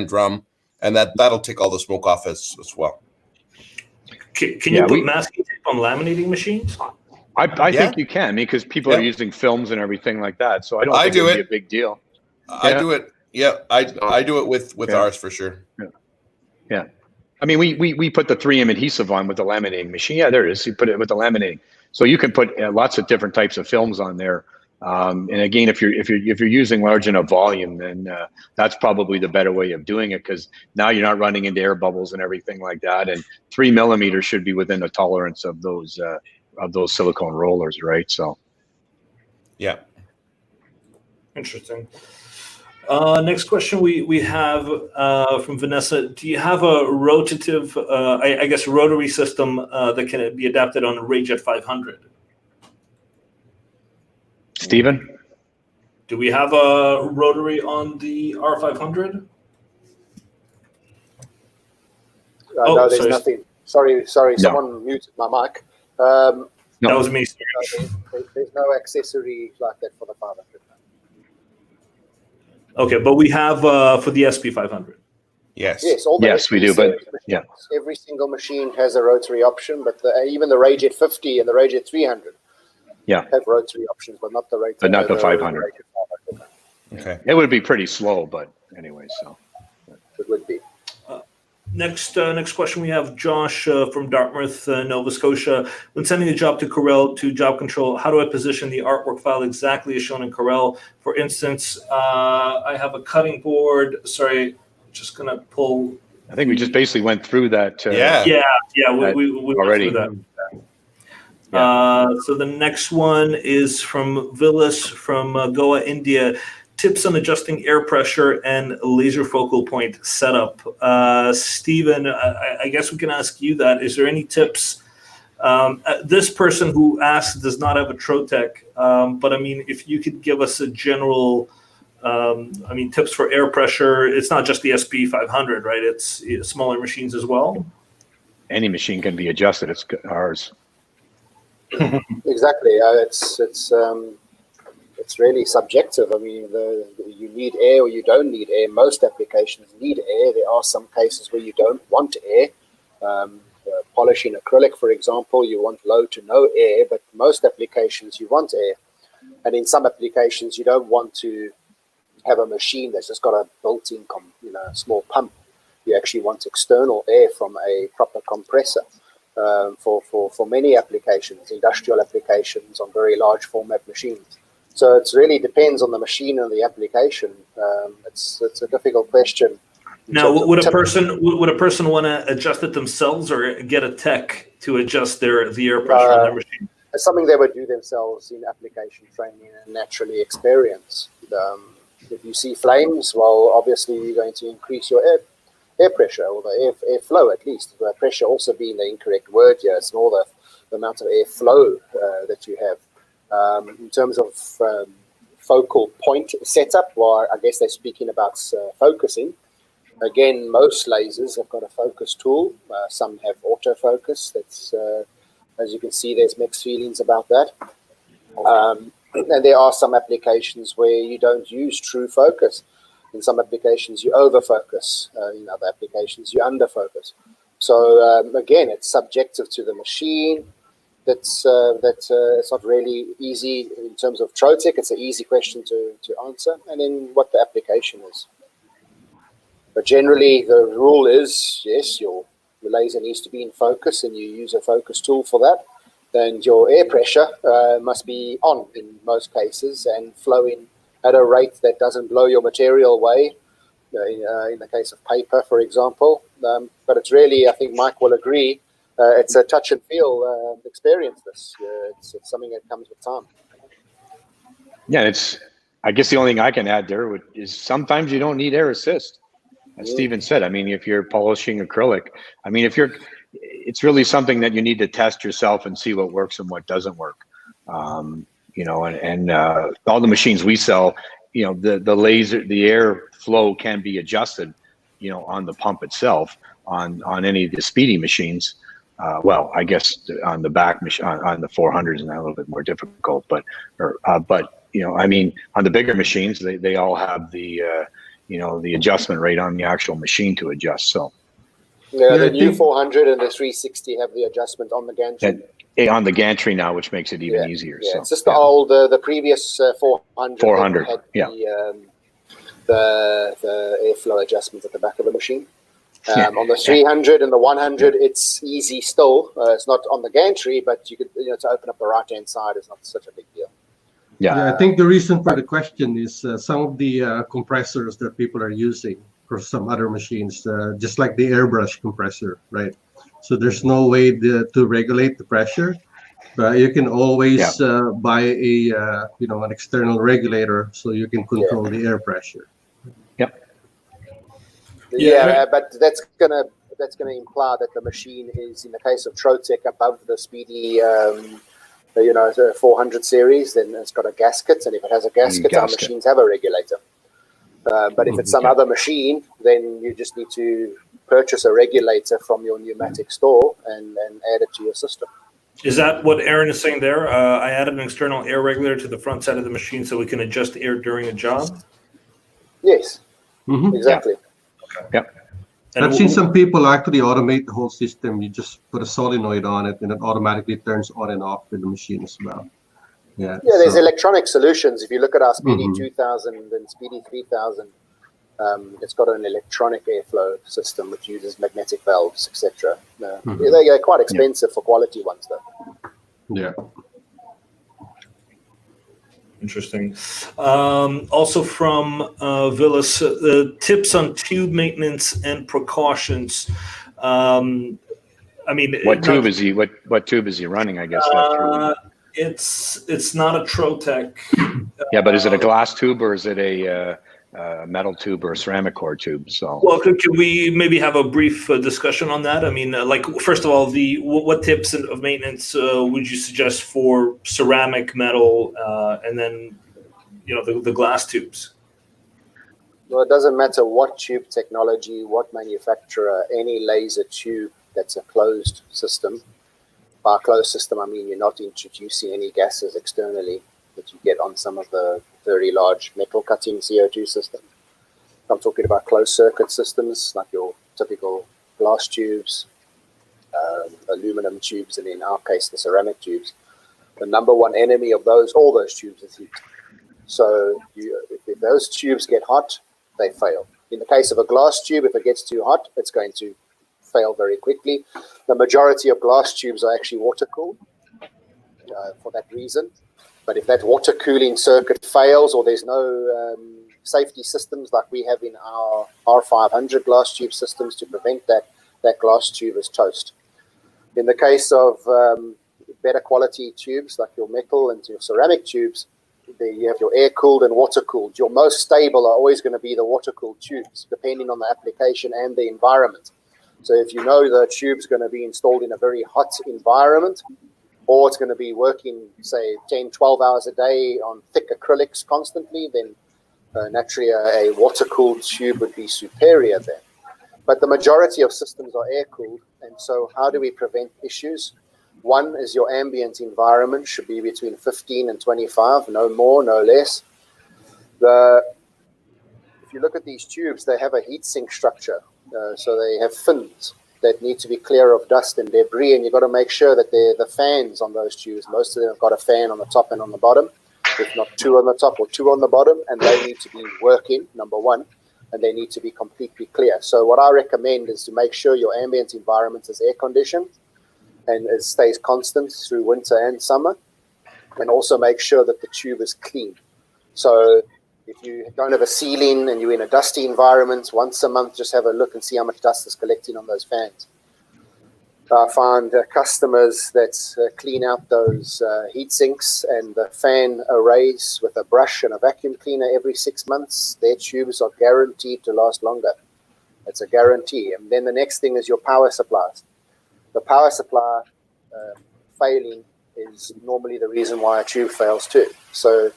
S2: drum, and that'll take all the smoke off as well.
S1: Can you put masking tape on laminating machines?
S4: I think you can, because people are using films and everything like that. So I don't think it'd be a big deal.
S2: I do it. Yeah, I do it with ours for sure.
S4: Yeah. I mean, we put the 3M adhesive on with the laminating machine. Yeah, there it is. You put it with the laminating. So you can put lots of different types of films on there. And again, if you're using large enough volume, then that's probably the better way of doing it, because now you're not running into air bubbles and everything like that. And 3 millimeters should be within the tolerance of those silicone rollers, right? So,
S2: yeah.
S1: Interesting. Next question we have from Vanessa. Do you have a rotative, I guess, rotary system that can be adapted on a Rayjet 500?
S4: Stephen?
S1: Do we have a rotary on the R500?
S6: No, there's nothing. Sorry. Someone muted my mic.
S1: That was me.
S6: There's no accessory like that for the 500.
S1: Okay, but we have for the SP500.
S2: Yes.
S6: Yes,
S4: we do. But yeah,
S6: every single machine has a rotary option, but even the Rayjet 50 and the Rayjet 300 have rotary options, but not the Rayjet.
S4: But not the 500.
S2: Okay.
S4: It would be pretty slow, but anyway, so
S6: it would be.
S1: Next question we have Josh from Dartmouth, Nova Scotia. When sending a job to Corel to Job Control, how do I position the artwork file exactly as shown in Corel? For instance, I have a cutting board. Sorry, just gonna pull.
S4: I think we just basically went through that.
S1: We
S4: already.
S1: Went through that. So the next one is from Villas from Goa, India. Tips on adjusting air pressure and laser focal point setup. Stephen, I guess we can ask you that. Is there any tips? This person who asked does not have a Trotec, but I mean, if you could give us a general, tips for air pressure. It's not just the SP500, right? It's smaller machines as well.
S4: Any machine can be adjusted. It's ours.
S6: Exactly. It's really subjective. I mean, you need air or you don't need air. Most applications need air. There are some cases where you don't want air. Polishing acrylic, for example, you want low to no air, but most applications you want air. And in some applications, you don't want to have a machine that's just got a built-in, small pump. You actually want external air from a proper compressor. For many applications, industrial applications on very large format machines. So it really depends on the machine and the application. It's a difficult question.
S1: Now, would a person want to adjust it themselves or get a tech to adjust the air pressure on their machine?
S6: something they would do themselves in application training and naturally experience. If you see flames, well, obviously you're going to increase your air pressure, or the air flow at least. The pressure also being the incorrect word here. It's more the amount of air flow that you have. In terms of focal point setup, well, I guess they're speaking about focusing. Again, most lasers have got a focus tool. Some have autofocus. That's, as you can see, there's mixed feelings about that. And there are some applications where you don't use true focus. In some applications, you overfocus. In other applications, you underfocus. So again, it's subjective to the machine. It's not really easy in terms of Trotec. It's an easy question to answer, and then what the application is. But generally, the rule is, yes, your laser needs to be in focus, and you use a focus tool for that. And your air pressure must be on in most cases and flowing at a rate that doesn't blow your material away, in the case of paper, for example. But it's really, I think Mike will agree, it's a touch and feel experience. It's something that comes with time.
S4: Yeah, I guess the only thing I can add there is sometimes you don't need air assist. As Stephen said, I mean, if you're polishing acrylic, I mean, it's really something that you need to test yourself and see what works and what doesn't work. And all the machines we sell, the air flow can be adjusted, on the pump itself, on any of the speedy machines. Well, I guess on the back machine, on the 400s, and a little bit more difficult, but I mean, on the bigger machines, they all have the adjustment rate on the actual machine to adjust. So
S6: the new 400 and the 360 have the adjustment on the gantry.
S4: On the gantry now, which makes it even easier.
S6: Yeah,
S4: so,
S6: it's just the previous 400 had the airflow adjustment at the back of the machine. On the 300 and the 100, it's easy still. It's not on the gantry, but you could, to open up the right-hand side is not such a big deal.
S5: Yeah, I think the reason for the question is some of the compressors that people are using for some other machines, just like the airbrush compressor, right? So there's no way to regulate the pressure, but you can always buy an external regulator so you can control the air pressure.
S6: Yeah, but that's gonna imply that the machine is, in the case of Trotec, above the speedy. The 400 series, then it's got a gasket, and if it has a gasket, our machines have a regulator. But if it's some other machine, then you just need to purchase a regulator from your pneumatic store and add it to your system.
S1: Is that what Aaron is saying there? I added an external air regulator to the front side of the machine so we can adjust air during a job?
S6: Yes, exactly.
S1: Okay.
S4: Yep.
S5: I've seen some people actually automate the whole system. You just put a solenoid on it, and it automatically turns on and off with the machine as well. Yeah.
S6: There's electronic solutions. If you look at our Speedy 2000 and Speedy 3000, it's got an electronic airflow system which uses magnetic valves, etc. They're quite expensive for quality ones, though.
S5: Yeah.
S1: Interesting. Also from Villas, tips on tube maintenance and precautions. I mean,
S4: what tube is he running? I guess
S1: it's not a Trotec.
S4: Yeah, but is it a glass tube or is it a metal tube or a ceramic core tube? So,
S1: well, can we maybe have a brief discussion on that? I mean, first of all, what tips of maintenance would you suggest for ceramic, metal, and then the glass tubes?
S6: Well, it doesn't matter what tube technology, what manufacturer, any laser tube that's a closed system. By closed system, I mean you're not introducing any gases externally that you get on some of the very large metal cutting CO2 systems. I'm talking about closed circuit systems like your typical glass tubes, aluminum tubes, and in our case, the ceramic tubes. The number one enemy of all those tubes is heat. So if those tubes get hot, they fail. In the case of a glass tube, if it gets too hot, it's going to fail very quickly. The majority of glass tubes are actually water cooled for that reason. But if that water cooling circuit fails, or there's no safety systems like we have in our R500 glass tube systems to prevent that, that glass tube is toast. In the case of better quality tubes like your metal and your ceramic tubes, you have your air-cooled and water-cooled. Your most stable are always going to be the water-cooled tubes, depending on the application and the environment. So if you know the tube's going to be installed in a very hot environment, or it's going to be working, say, 10, 12 hours a day on thick acrylics constantly, then naturally a water-cooled tube would be superior there. But the majority of systems are air-cooled, and so how do we prevent issues? One is your ambient environment should be between 15 and 25, no more, no less. If you look at these tubes, they have a heat sink structure. So they have fins that need to be clear of dust and debris, and you've got to make sure that the fans on those tubes, most of them have got a fan on the top and on the bottom, if not two on the top or two on the bottom, and they need to be working, number one, and they need to be completely clear. So what I recommend is to make sure your ambient environment is air conditioned and it stays constant through winter and summer, and also make sure that the tube is clean. So if you don't have a ceiling and you're in a dusty environment, once a month, just have a look and see how much dust is collecting on those fans. I find customers that clean out those heat sinks and the fan arrays with a brush and a vacuum cleaner every 6 months, their tubes are guaranteed to last longer. It's a guarantee. And then the next thing is your power supplies. The power supply failing is normally the reason why a tube fails too. So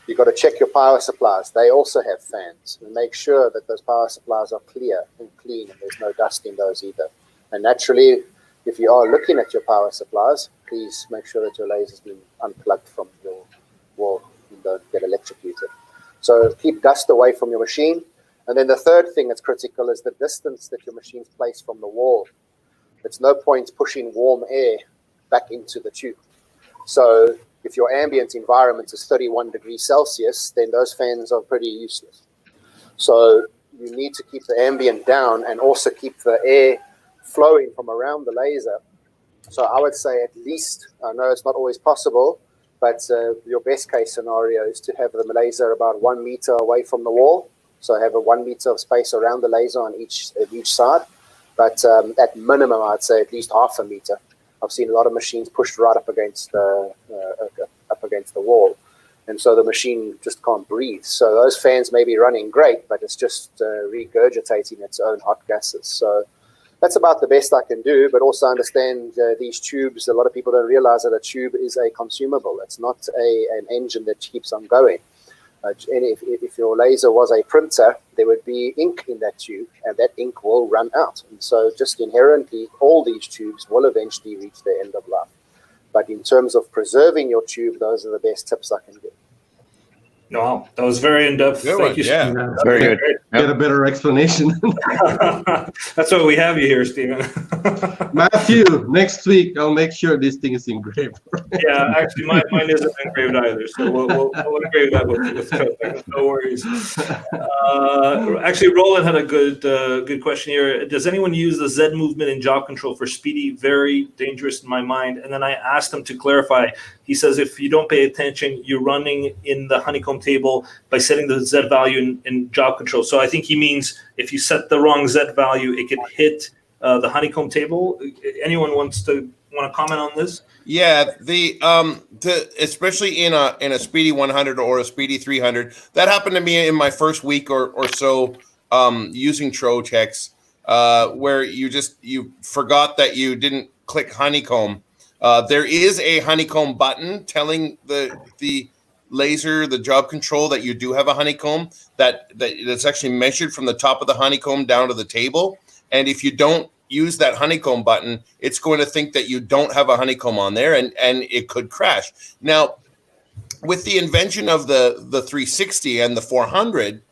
S6: you've got to check your power supplies. They also have fans, and make sure that those power supplies are clear and clean and there's no dust in those either. And naturally, if you are looking at your power supplies, please make sure that your laser's been unplugged from your wall and don't get electrocuted. So keep dust away from your machine. And then the third thing that's critical is the distance that your machine's placed from the wall. It's no point pushing warm air back into the tube. So if your ambient environment is 31 degrees Celsius, then those fans are pretty useless. So you need to keep the ambient down and also keep the air flowing from around the laser. So I would say at least, I know it's not always possible, but your best case scenario is to have the laser about 1 meter away from the wall. So have a 1 meter of space around the laser on each side. But at minimum, I'd say at least half a meter. I've seen a lot of machines pushed right up against the wall, and so the machine just can't breathe. So those fans may be running great, but it's just regurgitating its own hot gases. So that's about the best I can do, but also understand these tubes. A lot of people don't realize that a tube is a consumable. It's not an engine that keeps on going. And if your laser was a printer, there would be ink in that tube, and that ink will run out. And so just inherently, all these tubes will eventually reach their end of life. But in terms of preserving your tube, those are the best tips I can give.
S1: No, that was very in-depth. Thank you.
S2: Yeah.
S4: Very good.
S5: Get a better explanation.
S1: That's why we have you here, Stephen.
S5: Matthew, next week I'll make sure this thing is engraved.
S1: Yeah, actually, mine isn't engraved either, so we'll engrave that with Trotec. No worries. Actually, Roland had a good question here. Does anyone use the Z movement in job control for speedy? Very dangerous in my mind. And then I asked him to clarify. He says if you don't pay attention, you're running in the honeycomb table by setting the Z value in job control. So I think he means if you set the wrong Z value, it could hit the honeycomb table. Anyone want to comment on this?
S2: Yeah, the especially in a Speedy 100 or a Speedy 300, that happened to me in my first week or so using Trotecs, where you forgot that you didn't click honeycomb. There is a honeycomb button telling the laser, the job control, that you do have a honeycomb that's actually measured from the top of the honeycomb down to the table. And if you don't use that honeycomb button, it's going to think that you don't have a honeycomb on there, and it could crash. Now, with the invention of the 360 and the 400,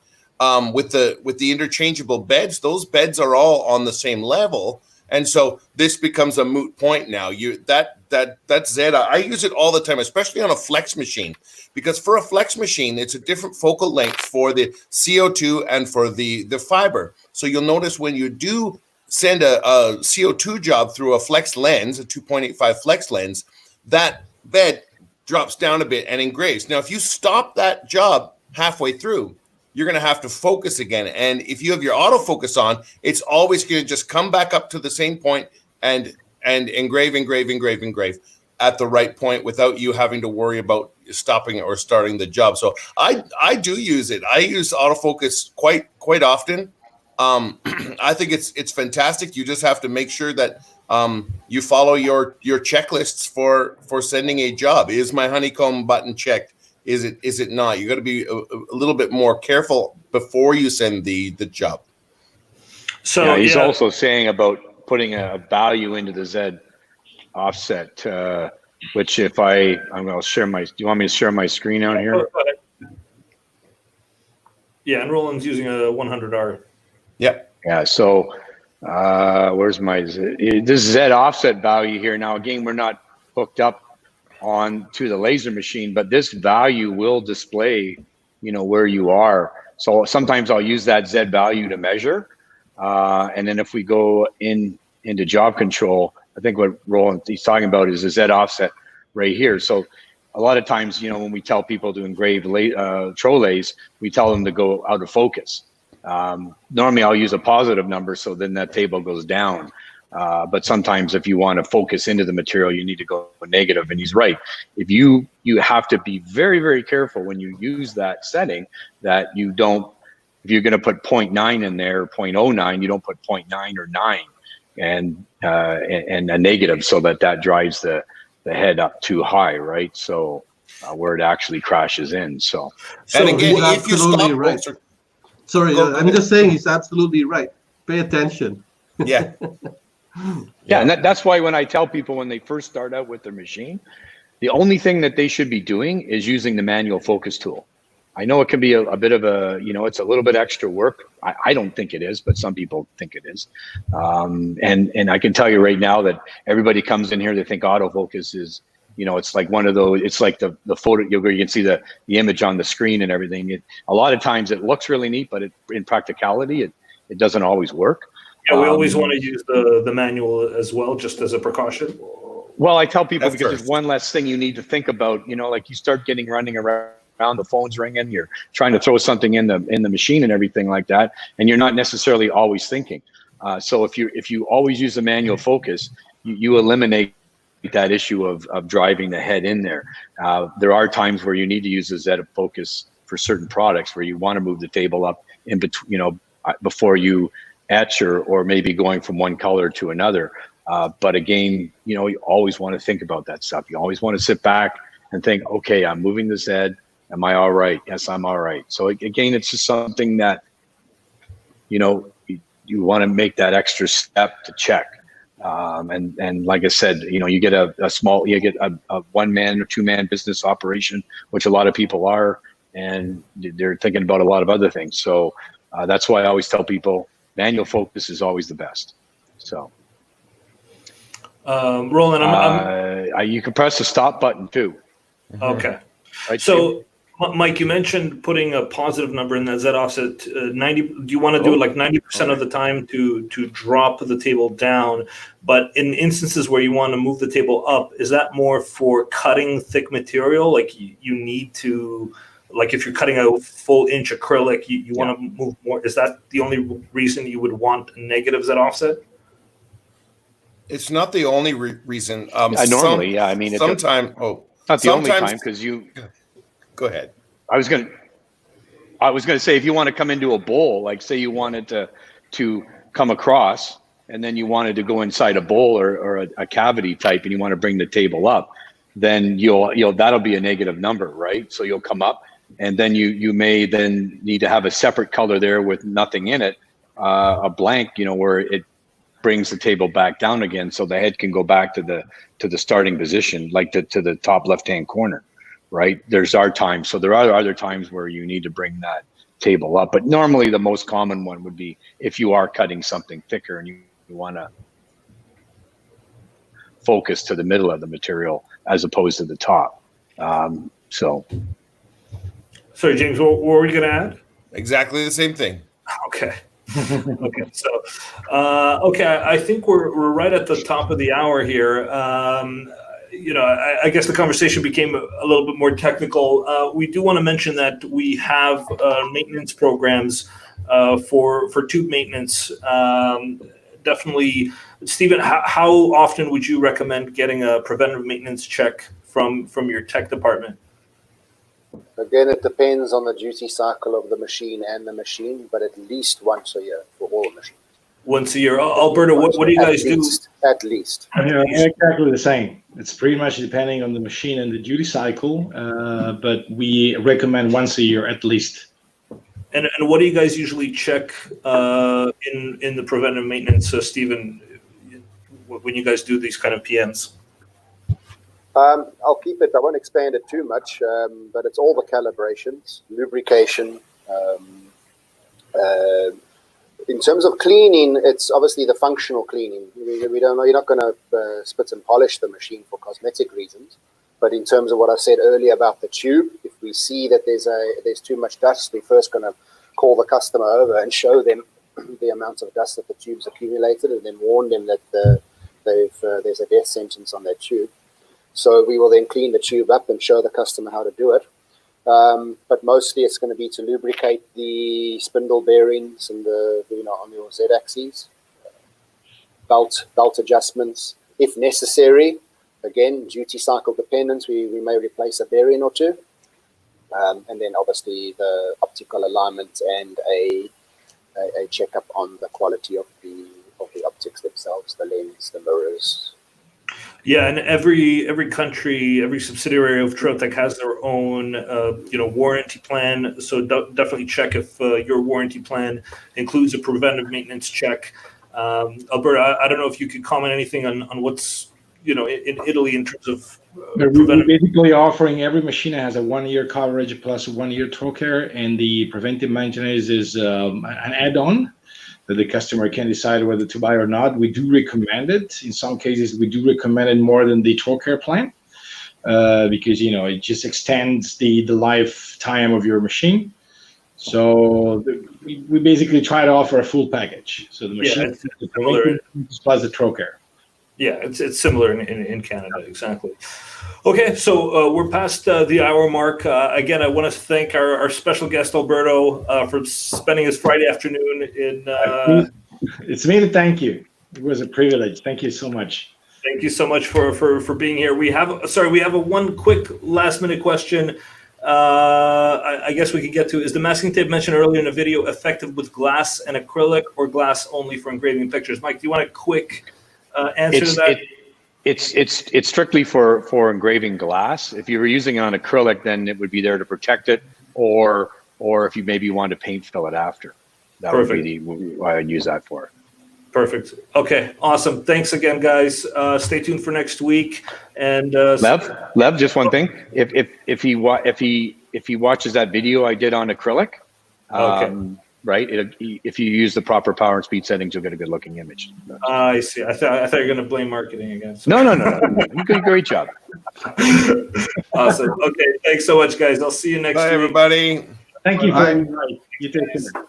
S2: with the interchangeable beds, those beds are all on the same level. And so this becomes a moot point now. That's Z. I use it all the time, especially on a flex machine, because for a flex machine, it's a different focal length for the CO2 and for the fiber. So you'll notice when you do send a CO2 job through a flex lens, a 2.85 flex lens, that bed drops down a bit and engraves. Now, if you stop that job halfway through, you're going to have to focus again. And if you have your autofocus on, it's always going to just come back up to the same point and engrave. at the right point without you having to worry about stopping or starting the job. So I do use it. I use autofocus quite often. I think it's fantastic. You just have to make sure that you follow your checklists for sending a job. Is my honeycomb button checked? Is it not? You got to be a little bit more careful before you send the job.
S4: So he's also saying about putting a value into the Z offset, which if I'm going to share my. Do you want me to share my screen out here?
S1: Yeah, and Roland's using a 100R.
S2: Yep.
S4: Yeah. So where's my this Z offset value here? Now again, we're not hooked up on to the laser machine, but this value will display, where you are. So sometimes I'll use that Z value to measure, and then if we go into job control, I think what Roland he's talking about is the Z offset right here. So a lot of times, when we tell people to engrave trolleys, we tell them to go out of focus. Normally I'll use a positive number, so then that table goes down. But sometimes if you want to focus into the material, you need to go negative. And he's right. If you have to be very, very careful when you use that setting that you don't, if you're going to put 0.9 in there, 0.09, you don't put 0.9 or 9 and a negative, so that drives the head up too high, right? So where it actually crashes in. So
S2: and again, if you stop,
S5: right. Sorry, I'm just saying he's absolutely right. Pay attention.
S2: Yeah.
S4: Yeah, and that's why when I tell people when they first start out with their machine, the only thing that they should be doing is using the manual focus tool. I know it can be a bit of a, it's a little bit extra work. I don't think it is, but some people think it is. And I can tell you right now that everybody comes in here, they think autofocus is, it's like one of those, it's like the photo, you can see the image on the screen and everything. A lot of times it looks really neat, but in practicality, it doesn't always work.
S1: Yeah, we always want to use the manual as well, just as a precaution.
S4: Well, I tell people because there's one less thing you need to think about. Like you start running around, the phone's ringing, you're trying to throw something in the machine and everything like that, and you're not necessarily always thinking. So if you always use the manual focus, you eliminate that issue of driving the head in there. There are times where you need to use the Z focus for certain products where you want to move the table up in between, before you etch or maybe going from one color to another. But again, you always want to think about that stuff. You always want to sit back and think, okay, I'm moving the Z. Am I all right? Yes, I'm all right. So again, it's just something that, you want to make that extra step to check. And like I said, you get a one-man or two-man business operation, which a lot of people are, and they're thinking about a lot of other things. So that's why I always tell people, manual focus is always the best. So,
S1: Roland,
S4: you can press the stop button too.
S1: Okay.
S4: Right,
S1: so, Mike, you mentioned putting a positive number in that Z offset. 90. Do you want to do it like 90% of the time to drop the table down? But in instances where you want to move the table up, is that more for cutting thick material? Like you need to. Like if you're cutting a full inch acrylic, you want to move more. Is that the only reason you would want a negative Z offset?
S2: It's not the only reason.
S4: Normally, I mean,
S2: sometimes.
S4: Not the only time because you.
S2: Go ahead.
S4: I was gonna say if you want to come into a bowl, like say you wanted to come across, and then you wanted to go inside a bowl or a cavity type, and you want to bring the table up, then that'll be a negative number, right? So you'll come up. And then you may then need to have a separate color there with nothing in it, a blank, where it brings the table back down again, so the head can go back to the starting position, like to the top left-hand corner, right? There's our time. So there are other times where you need to bring that table up, but normally the most common one would be if you are cutting something thicker and you want to focus to the middle of the material as opposed to the top.
S1: Sorry, James, what were you going to add?
S2: Exactly the same thing.
S1: Okay. Okay. So, I think we're right at the top of the hour here. I guess the conversation became a little bit more technical. We do want to mention that we have maintenance programs for tube maintenance definitely, Stephen, how often would you recommend getting a preventive maintenance check from your tech department?
S6: Again, it depends on the duty cycle of the machine and the machine, but at least once a year for all machines.
S1: Once a year. Alberto, what do you guys do?
S6: At least.
S3: Yeah, exactly the same. It's pretty much depending on the machine and the duty cycle, but we recommend once a year at least.
S1: And what do you guys usually check in the preventive maintenance, Stephen, when you guys do these kind of PMs?
S6: I'll keep it. I won't expand it too much, but it's all the calibrations, lubrication. In terms of cleaning, it's obviously the functional cleaning. We don't know. You're not going to spit and polish the machine for cosmetic reasons. But in terms of what I said earlier about the tube, if we see that there's too much dust, we're first going to call the customer over and show them the amount of dust that the tube's accumulated, and then warn them that there's a death sentence on that tube. So we will then clean the tube up and show the customer how to do it. But mostly it's going to be to lubricate the spindle bearings and on your Z-axis, belt adjustments if necessary. Again, duty cycle dependent, we may replace a bearing or two, and then obviously the optical alignment and a checkup on the quality of the optics themselves, the lens, the mirrors.
S1: Yeah, and every country, every subsidiary of Trotec has their own, warranty plan. So definitely check if your warranty plan includes a preventive maintenance check. Alberto, I don't know if you could comment anything on what's in Italy in terms of
S3: we're basically offering every machine that has a 1-year coverage plus a 1-year tow care, and the preventive maintenance is an add-on that the customer can decide whether to buy or not. We do recommend it. In some cases, we do recommend it more than the tow care plan because, it just extends the lifetime of your machine. So we basically try to offer a full package. So the machine plus the tow care.
S1: Yeah, it's similar in Canada, exactly. Okay, so we're past the hour mark. Again, I want to thank our special guest, Alberto, for spending his Friday afternoon in...
S3: It's me to thank you. It was a privilege. Thank you so much.
S1: Thank you so much for being here. We have a one quick last-minute question. I guess we could get to, is the masking tape mentioned earlier in the video effective with glass and acrylic or glass only for engraving pictures? Mike, do you want a quick... answer to that?
S4: It's strictly for engraving glass. If you were using it on acrylic, then it would be there to protect it, or if you maybe want to paint fill it after. That would be what I'd use that for.
S1: Perfect. Okay, awesome. Thanks again, guys. Stay tuned for next week. And
S4: Lev, just one thing. If he watches that video I did on acrylic, right? If you use the proper power and speed settings, you'll get a good looking image.
S1: I see. I thought you were going to blame marketing again.
S4: No. You did a great job.
S1: Awesome. Okay. Thanks so much, guys. I'll see you next week.
S2: Bye, everybody.
S3: Thank you very much. You take care.